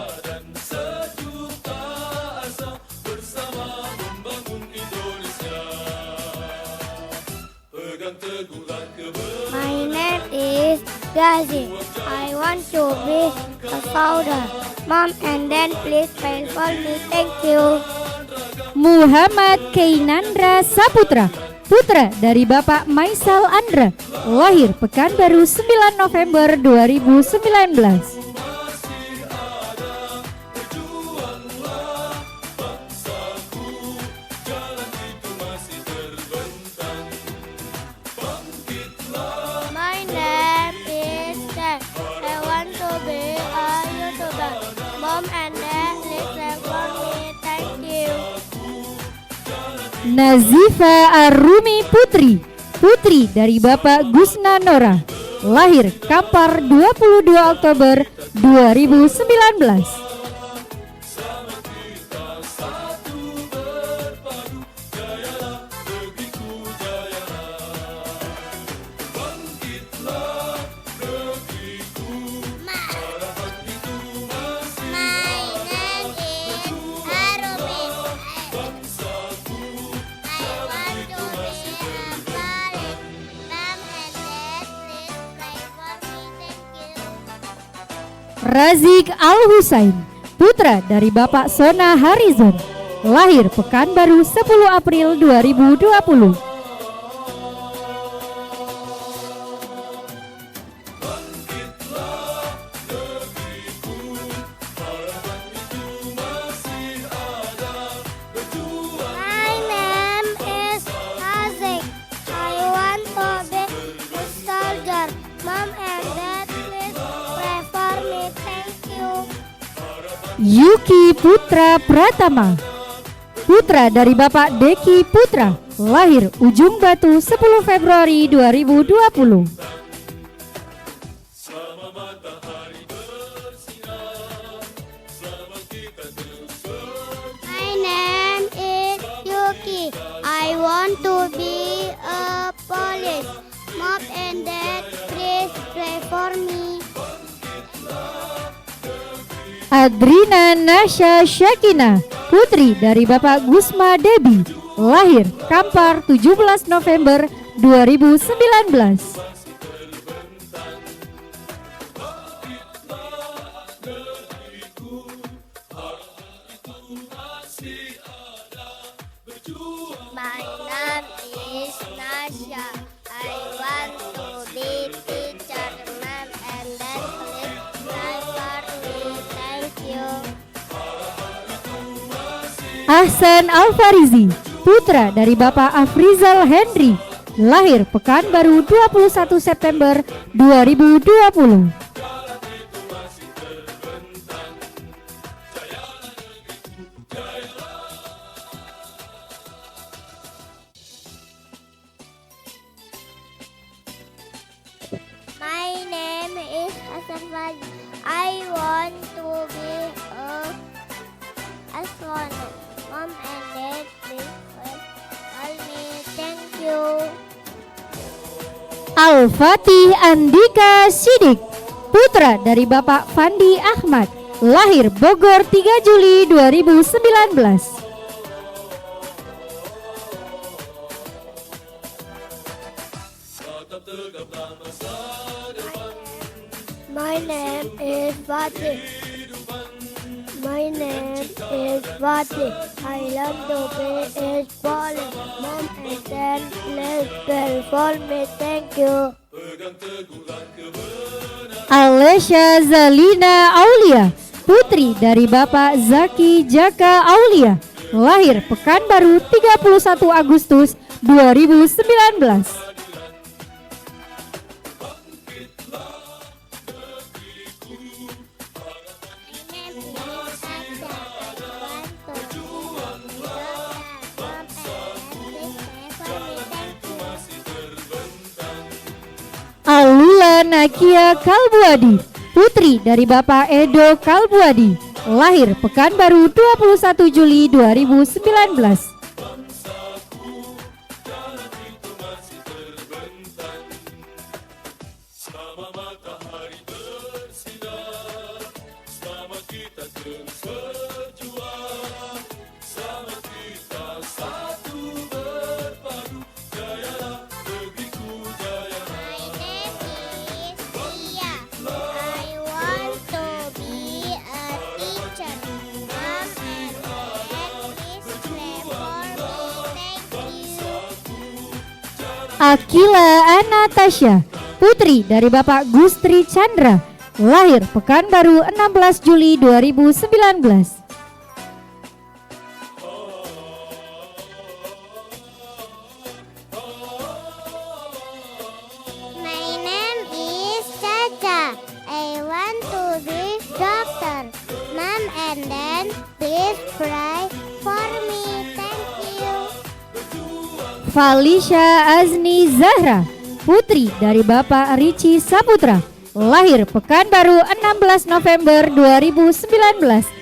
Speaker 2: My name is Gazi. I want to be a soldier. Mom and Dad, please pray for me. Thank you.
Speaker 1: Muhammad Keinandra Saputra, putra dari Bapak Maisal Andra, lahir Pekanbaru 9 November 2019.
Speaker 2: My name is Ted. I want to be a YouTuber. Mom and Dad, please pray for me. Thank you.
Speaker 1: Nazifa Arumi Putri, putri dari Bapak Gusna Nora, lahir Kampar 22 Oktober 2019.
Speaker 2: My name is Arumi. I want to be a pilot. Mom and Dad, please pray for me. Thank you.
Speaker 1: Razik Al-Husain, putra dari Bapak Sona Harizon, lahir Pekanbaru 10 April 2020.
Speaker 2: My name is Hazik. I want to be a soldier. Mom and Dad, please pray for me. Thank you.
Speaker 1: Yuki Putra Pratama, putra dari Bapak Deki Putra, lahir Ujung Batu 10 Februari 2020.
Speaker 2: My name is Yuki. I want to be a police. Mom and Dad, please pray for me.
Speaker 1: Adrina Nasya Syakina, putri dari Bapak Gusma Debi, lahir Kampar 17 November 2019.
Speaker 2: My name is Nasya. I want to be teacher. Mom and Dad, please pray for me. Thank you.
Speaker 1: Ahsan Alfarizi, putra dari Bapak Afrizal Henry, lahir Pekanbaru 21 September 2020.
Speaker 2: My name is Hasan Fadli. I want to be a astronaut. Mom and Dad, please pray for me. Thank you.
Speaker 1: Al-Fatih Andika Sidik, putra dari Bapak Fandi Ahmad, lahir Bogor 3 Juli 2019.
Speaker 2: My name is Fatih. My name is Fatih. I love to be a police. Mom and Dad, please pray for me. Thank you.
Speaker 1: Alesya Zalina Aulia, putri dari Bapak Zaki Jaka Aulia, lahir Pekanbaru 31 Agustus 2019. Alula Nakia Kalbuadi, putri dari Bapak Edo Kalbuadi, lahir Pekanbaru 21 Juli 2019. Akila Anatasha, putri dari Bapak Gustri Chandra, lahir Pekanbaru 16 Juli 2019.
Speaker 2: My name is Caca. I want to be doctor. Mom and Dad, please pray for me. Thank you.
Speaker 1: Falisha Azni Zahra, putri dari Bapak Rici Saputra, lahir Pekanbaru 16 November 2019.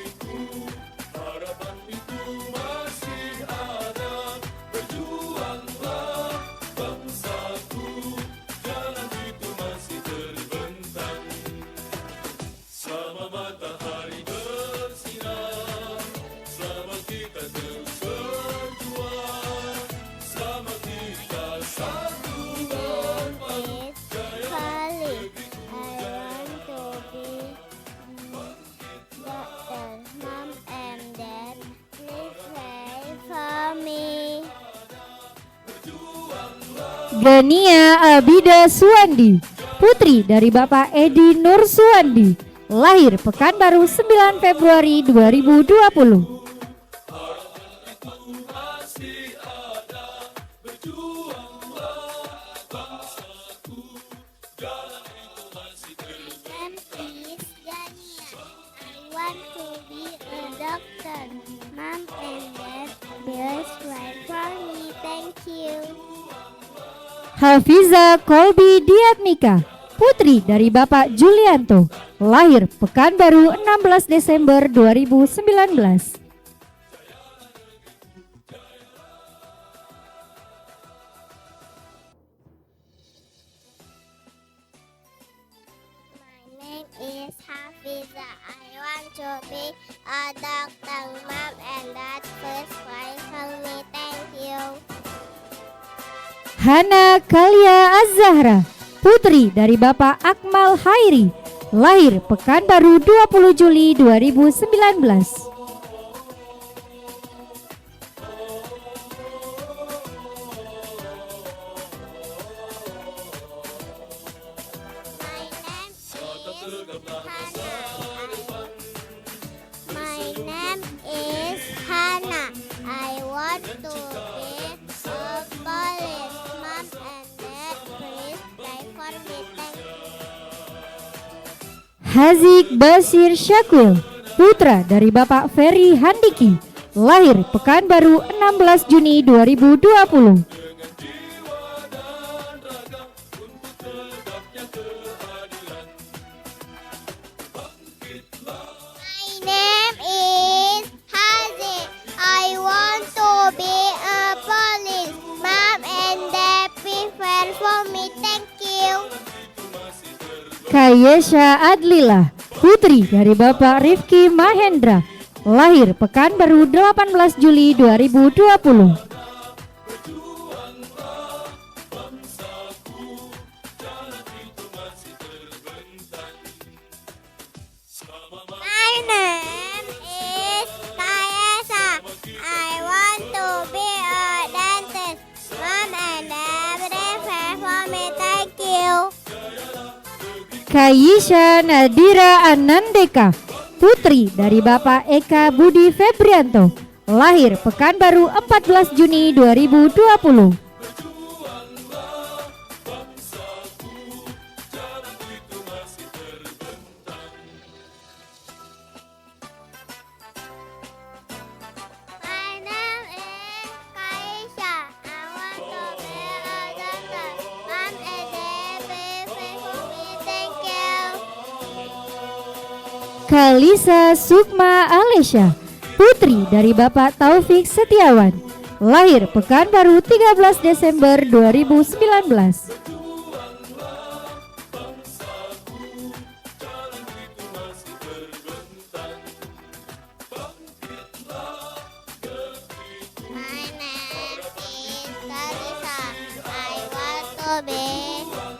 Speaker 1: Gania Abida Suwandi, putri dari Bapak Edi Nur Suwandi, lahir Pekanbaru 9 Februari 2020.
Speaker 2: Mom and Dad, please pray for me. Thank you.
Speaker 1: Hafiza Kolbi Diatmika, putri dari Bapak Julianto, lahir Pekanbaru 16 Desember 2019.
Speaker 2: My name is Hafiza. I want to be a doctor. Mom and Dad, please pray for me. Thank you.
Speaker 1: Hana Kalia Az-Zahra, putri dari Bapak Akmal Hairi, lahir Pekanbaru 20 Juli 2019.
Speaker 2: My name is Hana. I want to be a police. Mom and Dad, please pray for me. Thank you.
Speaker 1: Hazik Basir Syakul, putra dari Bapak Ferry Handiki, lahir Pekanbaru 16 Juni 2020.
Speaker 2: My name is Haziq. I want to be a police. Mom and Dad, prepare for me. Thank you.
Speaker 1: Kayesha Adlila, putri dari Bapak Rifki Mahendra, lahir Pekanbaru 18 Juli 2020.
Speaker 2: My name is Kayesa. I want to be a dentist. Mom and Dad, prepare for me. Thank you.
Speaker 1: Kayisha Nadira Anandeka, putri dari Bapak Eka Budi Febrianto, lahir Pekanbaru 14 Juni 2020.
Speaker 2: My name is Kaisha. I want to be a doctor. Mom and Dad, please pray for me. Thank you.
Speaker 1: Kalisa Sukma Alesya, putri dari Bapak Taufik Setiawan, lahir Pekanbaru 13 Desember 2019.
Speaker 2: My name is Kalisa. I want to be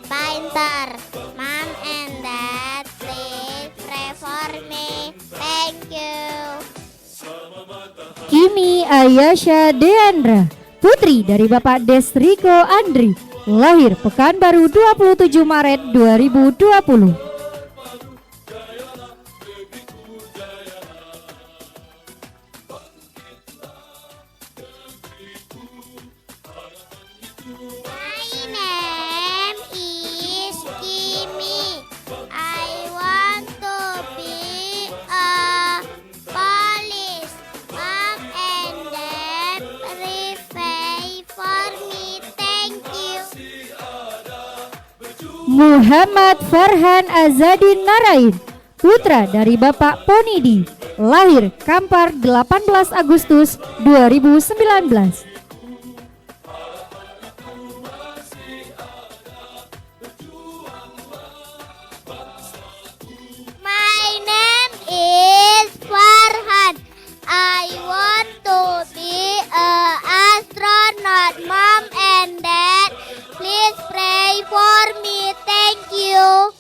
Speaker 2: painter. Mom and Dad, please pray for me. Thank you.
Speaker 1: Kimi Ayasha Deandra, putri dari Bapak Desriko Andri, lahir Pekanbaru 27 Maret 2020.
Speaker 2: My name is Kimi. I want to be a police. Mom and Dad, please pray for me. Thank you.
Speaker 1: Muhammad Farhan Azadin Narain, putra dari Bapak Ponidi, lahir Kampar 18 Agustus 2019.
Speaker 2: My name is Farhan. I want to be an astronaut. Mom and Dad, please pray for me. Thank you.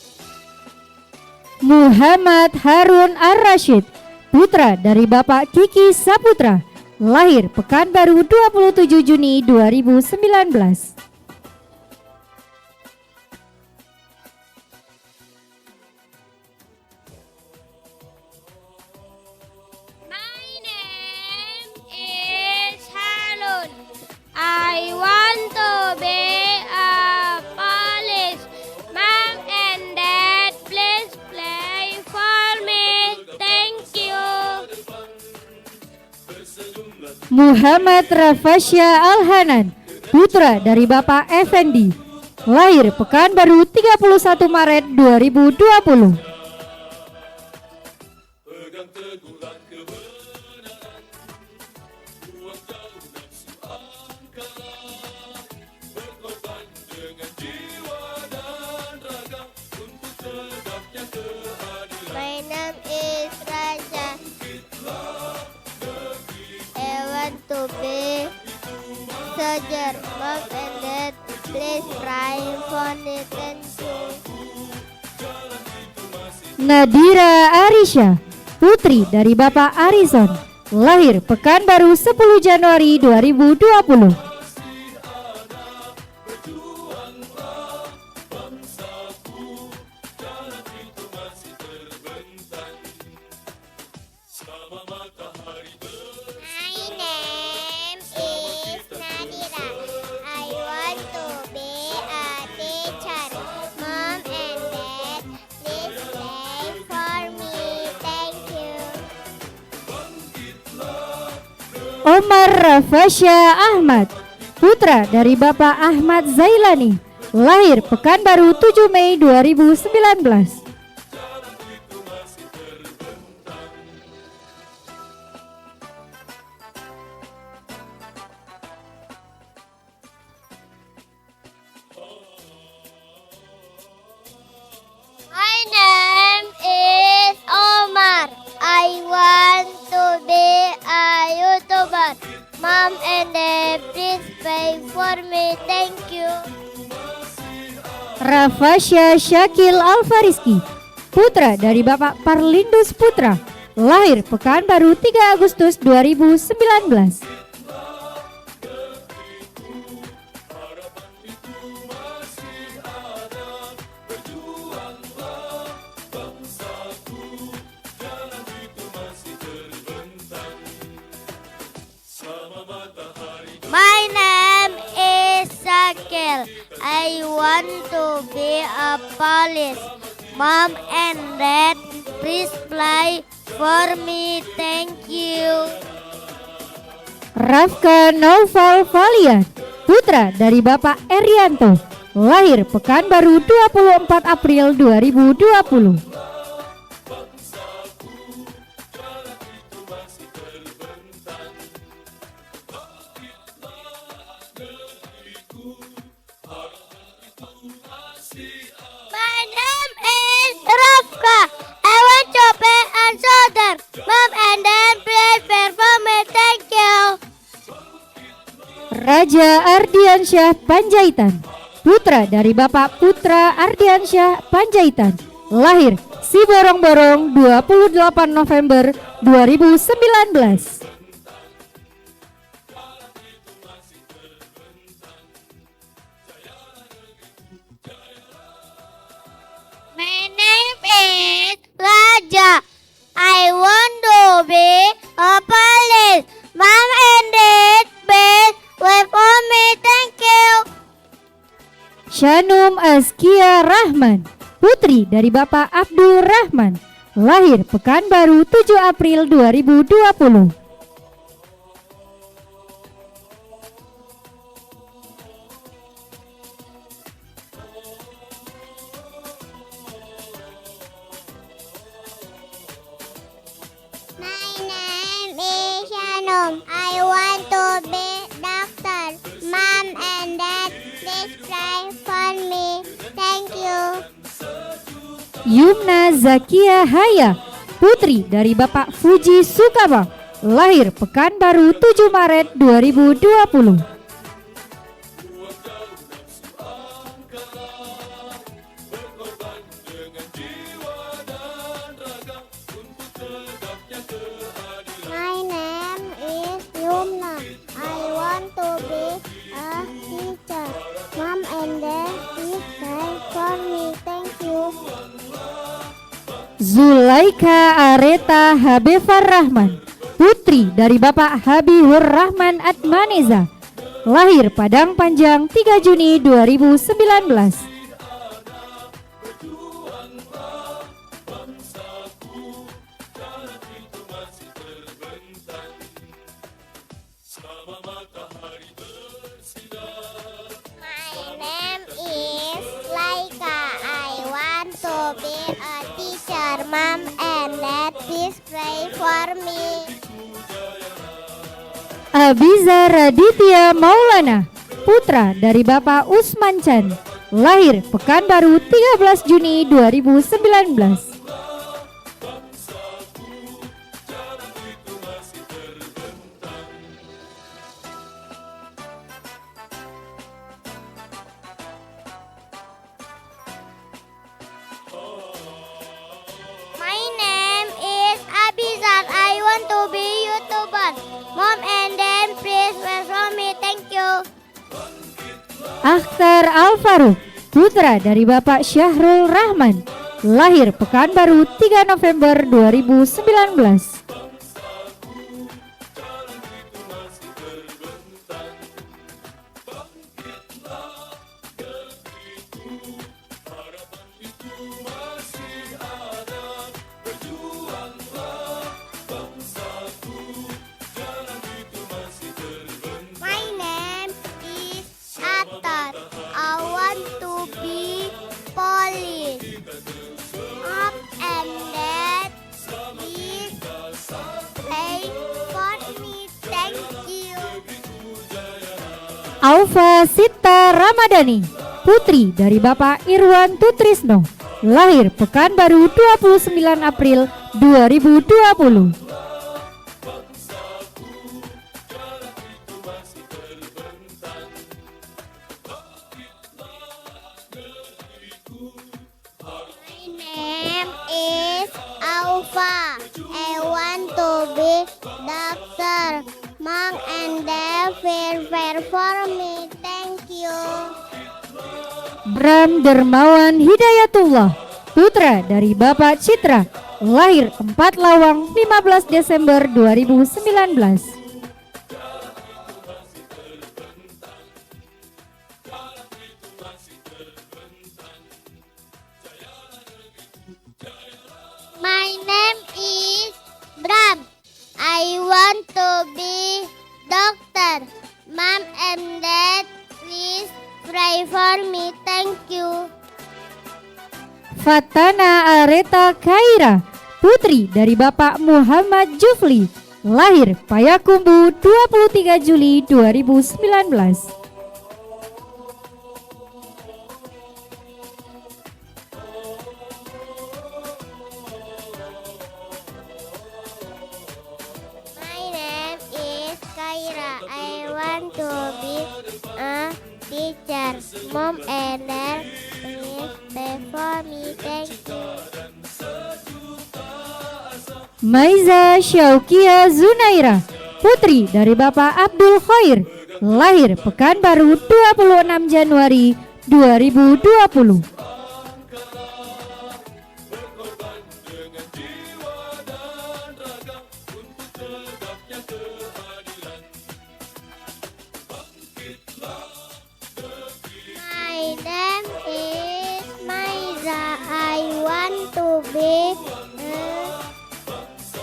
Speaker 1: Muhammad Harun Ar-Rashid, putra dari Bapak Kiki Saputra, lahir Pekanbaru 27 Juni 2019.
Speaker 2: My name is Harun. I want to be a police. Mom and Dad, please play for me. Thank you.
Speaker 1: Muhammad Rafasya Alhanan, putra dari Bapak Effendi, lahir Pekanbaru 31 Maret 2020.
Speaker 2: My name is Raja. I want to be soldier. Mom and Dad, please pray for me. Thank you.
Speaker 1: Nadira Arisha, putri dari Bapak Arison, lahir Pekanbaru 10 Januari 2020.
Speaker 2: My name is Nadira. I want to be a teacher. Mom and Dad, please pray for me. Thank you.
Speaker 1: Omar Rafasya Ahmad, putra dari Bapak Ahmad Zailani, lahir Pekanbaru 7 Mei 2019.
Speaker 2: My name is Omar. I want to be a YouTuber. Mom and Dad, please pray for me. Thank you.
Speaker 1: Rafasya Syakil Alfariski, putra dari Bapak Parlindus Putra, lahir Pekanbaru 3 Agustus 2019.
Speaker 2: Akil. I want to be a police. Mom and Dad, please play for me. Thank you.
Speaker 1: Rafka Naufal Valian, putra dari Bapak Erianto, lahir Pekanbaru 24 April 2020.
Speaker 2: My name is Rafka. I want to be a soldier. Mom and Dad, please pray for me. Thank you.
Speaker 1: Raja Ardiansyah Panjaitan, putra dari Bapak Putra Ardiansyah Panjaitan, lahir Siborong-Borong 28 November 2019.
Speaker 2: My name is Raja. I want to be a police. Mom and Dad, please wait for me. Thank you.
Speaker 1: Shanum Askia Rahman, putri dari Bapak Abdul Rahman, lahir Pekanbaru 7 April 2020.
Speaker 2: My name is Shanum. I want to be doctor. Mom and Dad, please pray for me. Thank you.
Speaker 1: Yumna Zakia Haya, putri dari Bapak Fuji Sukama, lahir Pekanbaru 7 Maret 2020.
Speaker 2: My name is Yumna. I want to be a teacher. Mom and Dad, please pray for me. Thank you.
Speaker 1: Zulaika Areta Habefar Rahman, putri dari Bapak Habibur Rahman Atmaneza, lahir Padang Panjang 3 Juni 2019.
Speaker 2: My name is Laika. I want to be a teacher. Mom and Dad, please pray for me.
Speaker 1: Abiza Raditya Maulana, putra dari Bapak Usman Chan, lahir Pekanbaru 13 Juni 2019.
Speaker 2: My name is Abizar. I want to be YouTuber. Mom and Dad, please pray for me. Thank you.
Speaker 1: Akhtar Al-Faruq, putra dari Bapak Syahrul Rahman, lahir Pekanbaru 3 November 2019.
Speaker 2: My name is Atar. I want to be police. Mom and Dad, please pray for me. Thank you.
Speaker 1: Aufa Sita Ramadhani, putri dari Bapak Irwan Tutrisno, lahir Pekanbaru 29 April 2020.
Speaker 2: My name is Aufa. I want to be doctor. Mom and Dad, pray for me. Thank you.
Speaker 1: Bram Dermawan Hidayatullah, putra dari Bapak Citra, lahir 4 Lawang 15 Desember 2019.
Speaker 2: My name is Bram. I want to be doctor. Mom and Dad, please pray for me. Thank you.
Speaker 1: Fatana Areta Khaira, putri dari Bapak Muhammad Jufli, lahir Payakumbuh 23 Juli 2019.
Speaker 2: My name is Khaira. I want to be a teacher. Mom and Dad, please pray for me. Thank you.
Speaker 1: Maiza Syaukia Zunaira, putri dari Bapak Abdul Khair, lahir Pekanbaru 26 Januari 2020.
Speaker 2: My name is Maiza. I want to be a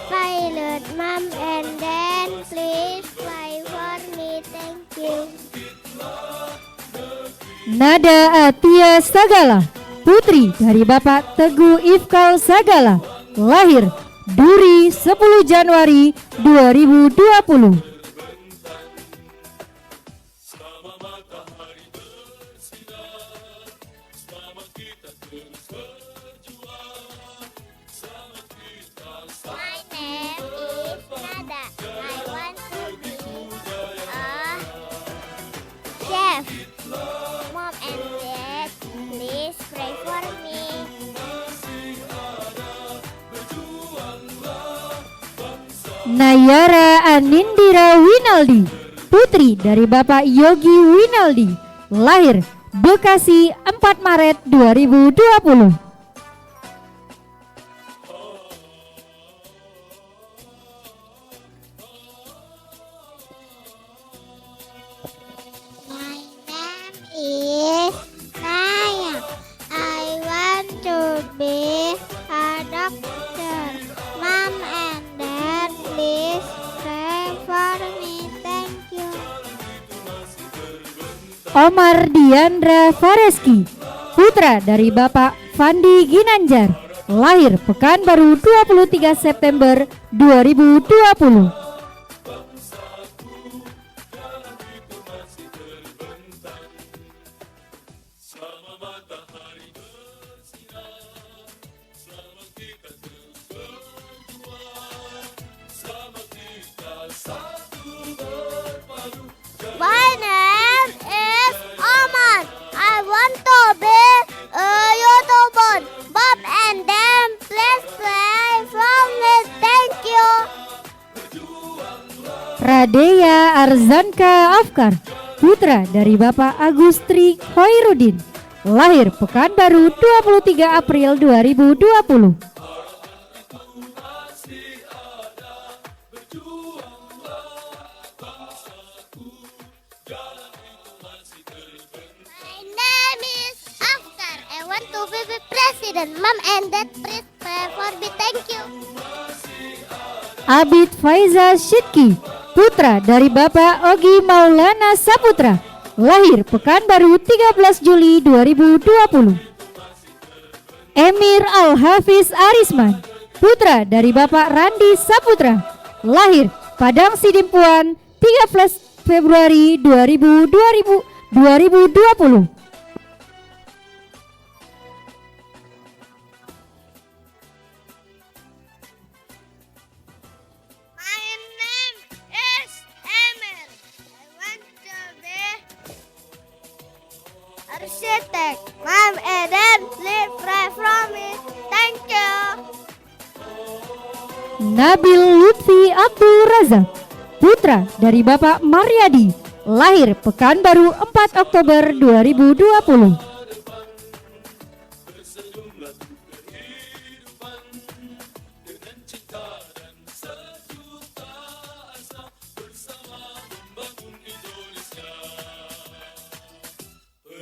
Speaker 2: pilot. Mom and Dad, please pray for me. Thank you.
Speaker 1: Nada Atia Sagala, putri dari Bapak Teguh Ifkal Sagala, lahir Duri 10 Januari 2020.
Speaker 2: My name is Nada. I want to be a chef. Mom and Dad, please pray for me.
Speaker 1: Nayara Anindira Winaldi, putri dari Bapak Yogi Winaldi, lahir Bekasi 4 Maret 2020.
Speaker 2: My name is Naya. I want to be a doctor. Mom and Dad, please pray for me. Thank you.
Speaker 1: Omar Diandra Fareski, putra dari Bapak Fandi Ginanjar, lahir Pekanbaru 23 September 2020.
Speaker 2: My name is Omar. I want to be a YouTuber. Bob and Dan, please pray for me. Thank you.
Speaker 1: Radeya Arzanka Afkar, putra dari Bapak Agustri Khoirudin, lahir Pekanbaru 23 April 2020.
Speaker 2: My name is Afkar. I want to be the president. Mom and Dad, please pray for me. Thank you.
Speaker 1: Abid Faiza Syidki, putra dari Bapak Ogi Maulana Saputra, lahir Pekanbaru 13 Juli 2020. Emir Al-Hafiz Arisman, putra dari Bapak Randi Saputra, lahir Padang Sidimpuan 13 Februari 2020.
Speaker 2: My name is Emil. I want to be architect. Mom and Dad, please pray for me. Thank you.
Speaker 1: Nabil Lutfi Abdul Razak, putra dari Bapak Maryadi, lahir Pekanbaru 4 Oktober 2020.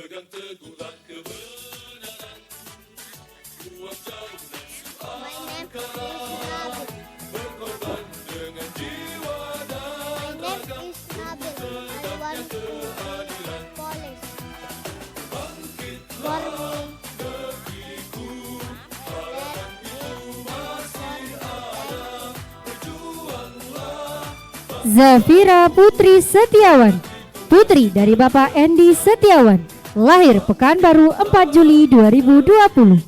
Speaker 4: Pegang teguh
Speaker 2: for me.
Speaker 1: Zafira Putri Setiawan, putri dari Bapak Endi Setiawan, lahir Pekanbaru 4 Juli 2020.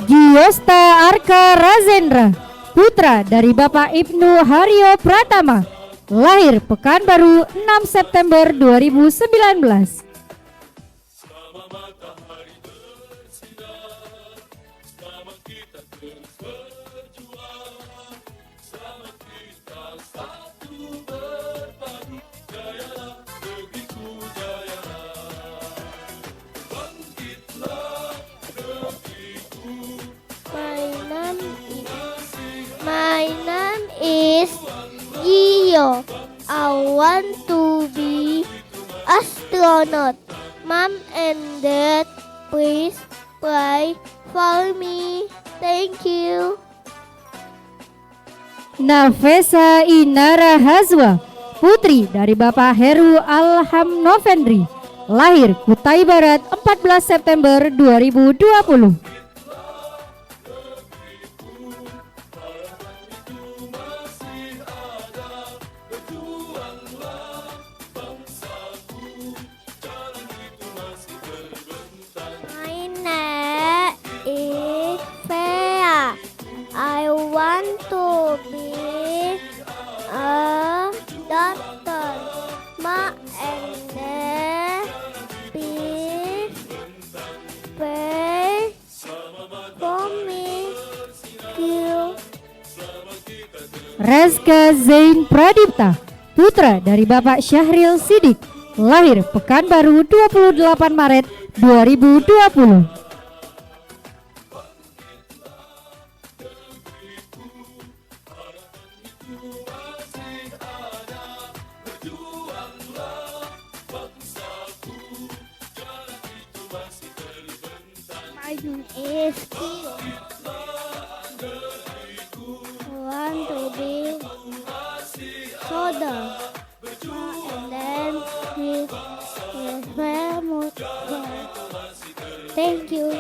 Speaker 1: Giosta Arka Razendra, putra dari Bapak Ibnu Haryo Pratama, lahir Pekanbaru 6 September 2019.
Speaker 2: My name is Gio. I want to be astronaut. Mom and Dad, please pray for me. Thank you.
Speaker 1: Nafesa Inara Hazwa, putri dari Bapak Heru Alham Novendri, lahir Kutai Barat 14 September 2020.
Speaker 2: My name is Fea. I want to be a doctor. Ma and Dad, please pray for me. Thank you.
Speaker 1: Rezka Zain Pradipta, putra dari Bapak Syahril Sidik, lahir Pekanbaru 28 Maret 2020.
Speaker 2: My name is Kio. I want to be soda. And then with famous. Thank you.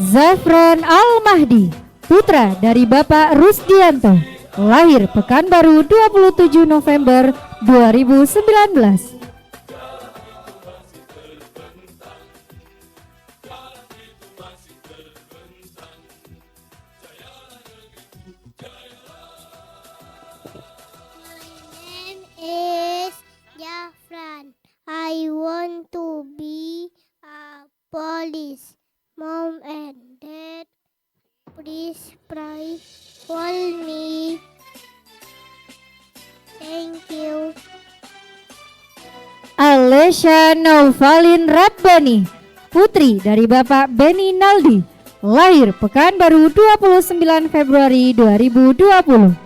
Speaker 1: Zafran Al-Mahdi, putra dari Bapak Rusdianto, lahir Pekanbaru 27 November 2019.
Speaker 2: My name is Jafran. I want to be a police. Mom and Dad, please pray for me. Thank you.
Speaker 1: Alesha Naufalin Rabbani, putri dari Bapak Beni Naldi, lahir Pekanbaru 29 Februari 2020.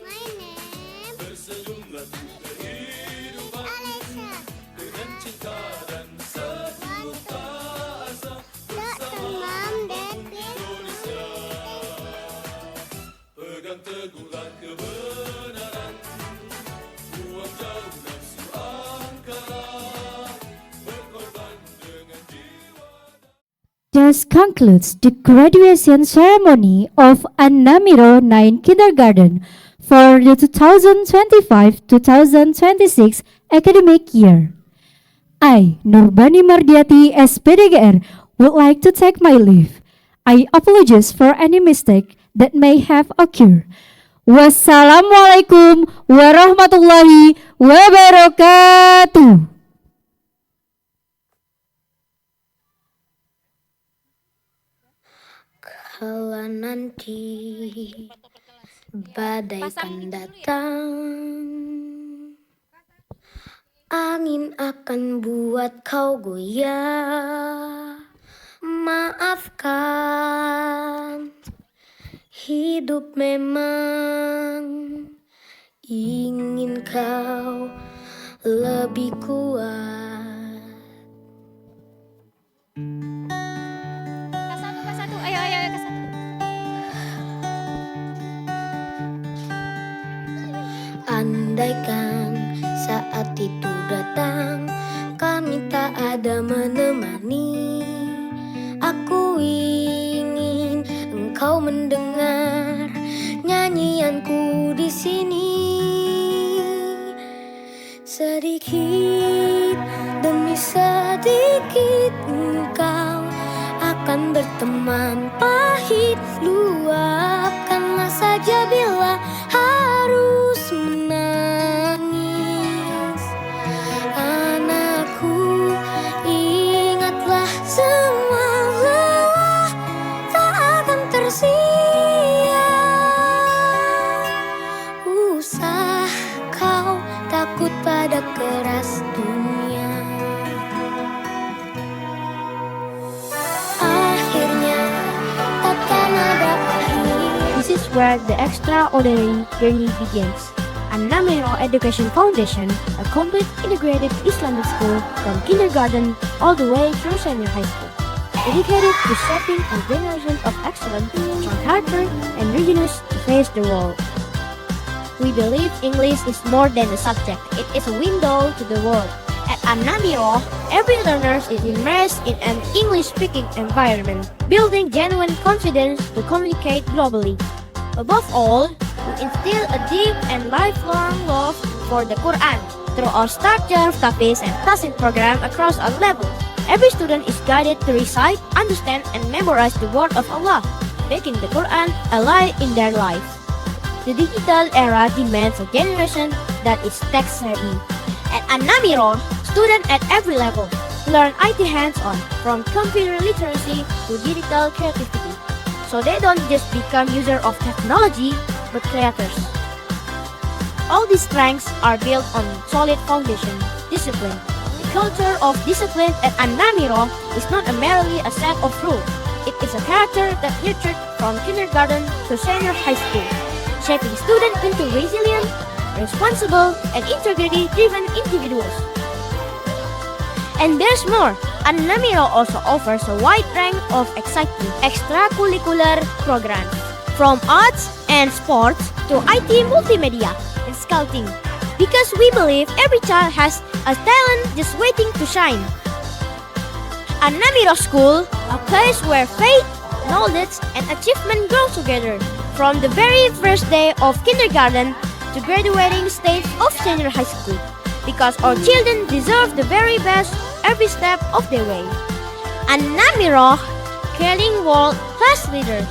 Speaker 2: My name is Alesha. Doctor, Mom, Dad,
Speaker 1: Thus concludes the graduation ceremony of Annamiro 9 Kindergarten for the 2025-2026 academic year. I, Nurbani Mardiati, SPDGR, would like to take my leave. I apologize for any mistake that may have occurred. Wassalamualaikum warahmatullahi wabarakatuh.
Speaker 6: Kala nanti badai akan datang, angin akan buat kau goyah. Maafkan, hidup memang ingin kau lebih kuat.
Speaker 1: Ke satu, ayo, ke satu.
Speaker 6: Andaikan saat itu datang, kami tak ada menemani. Aku ingin engkau mendengar nyanyianku di sini. Sedikit demi sedikit engkau akan berteman pahit, luapkanlah saja bila harus menangis. Anakku, ingatlah semua lelah tak akan tersia. Usah kau takut pada keras dunia. Akhirnya takkan ada akhir.
Speaker 7: This is where the extraordinary journey begins. An-Namira Education Foundation, a complete integrated Islamic school from kindergarten all the way through senior high school, dedicated to shaping a generation of excellent, strong character, and readiness to face the world. We believe English is more than a subject, it is a window to the world. At An-Namira, every learner is immersed in an English-speaking environment, building genuine confidence to communicate globally. Above all, we instill a deep and lifelong love for the Quran through our structured tahfiz and tahsin program across all levels. Every student is guided to recite, understand, and memorize the word of Allah, making the Quran alive in their life. The digital era demands a generation that is tech-savvy. At An-Namira, students at every level learn IT hands-on, from computer literacy to digital creativity, so they don't just become users of technology, but creators. All these strengths are built on solid foundation, discipline. The culture of discipline at An-Namira is not merely a set of rules. It is a character that nurtured from kindergarten to senior high school, shaping students into resilient, responsible, and integrity-driven individuals. And there's more. An-Namira also offers a wide range of exciting extracurricular programs, from arts and sports to IT, multimedia, and scouting. Because we believe every child has a talent just waiting to shine. An-Namira School, a place where faith, knowledge, and achievement grow together, from the very first day of kindergarten to graduating stage of senior high school. Because our children deserve the very best every step of their way. An-Namira, creating world-class leaders.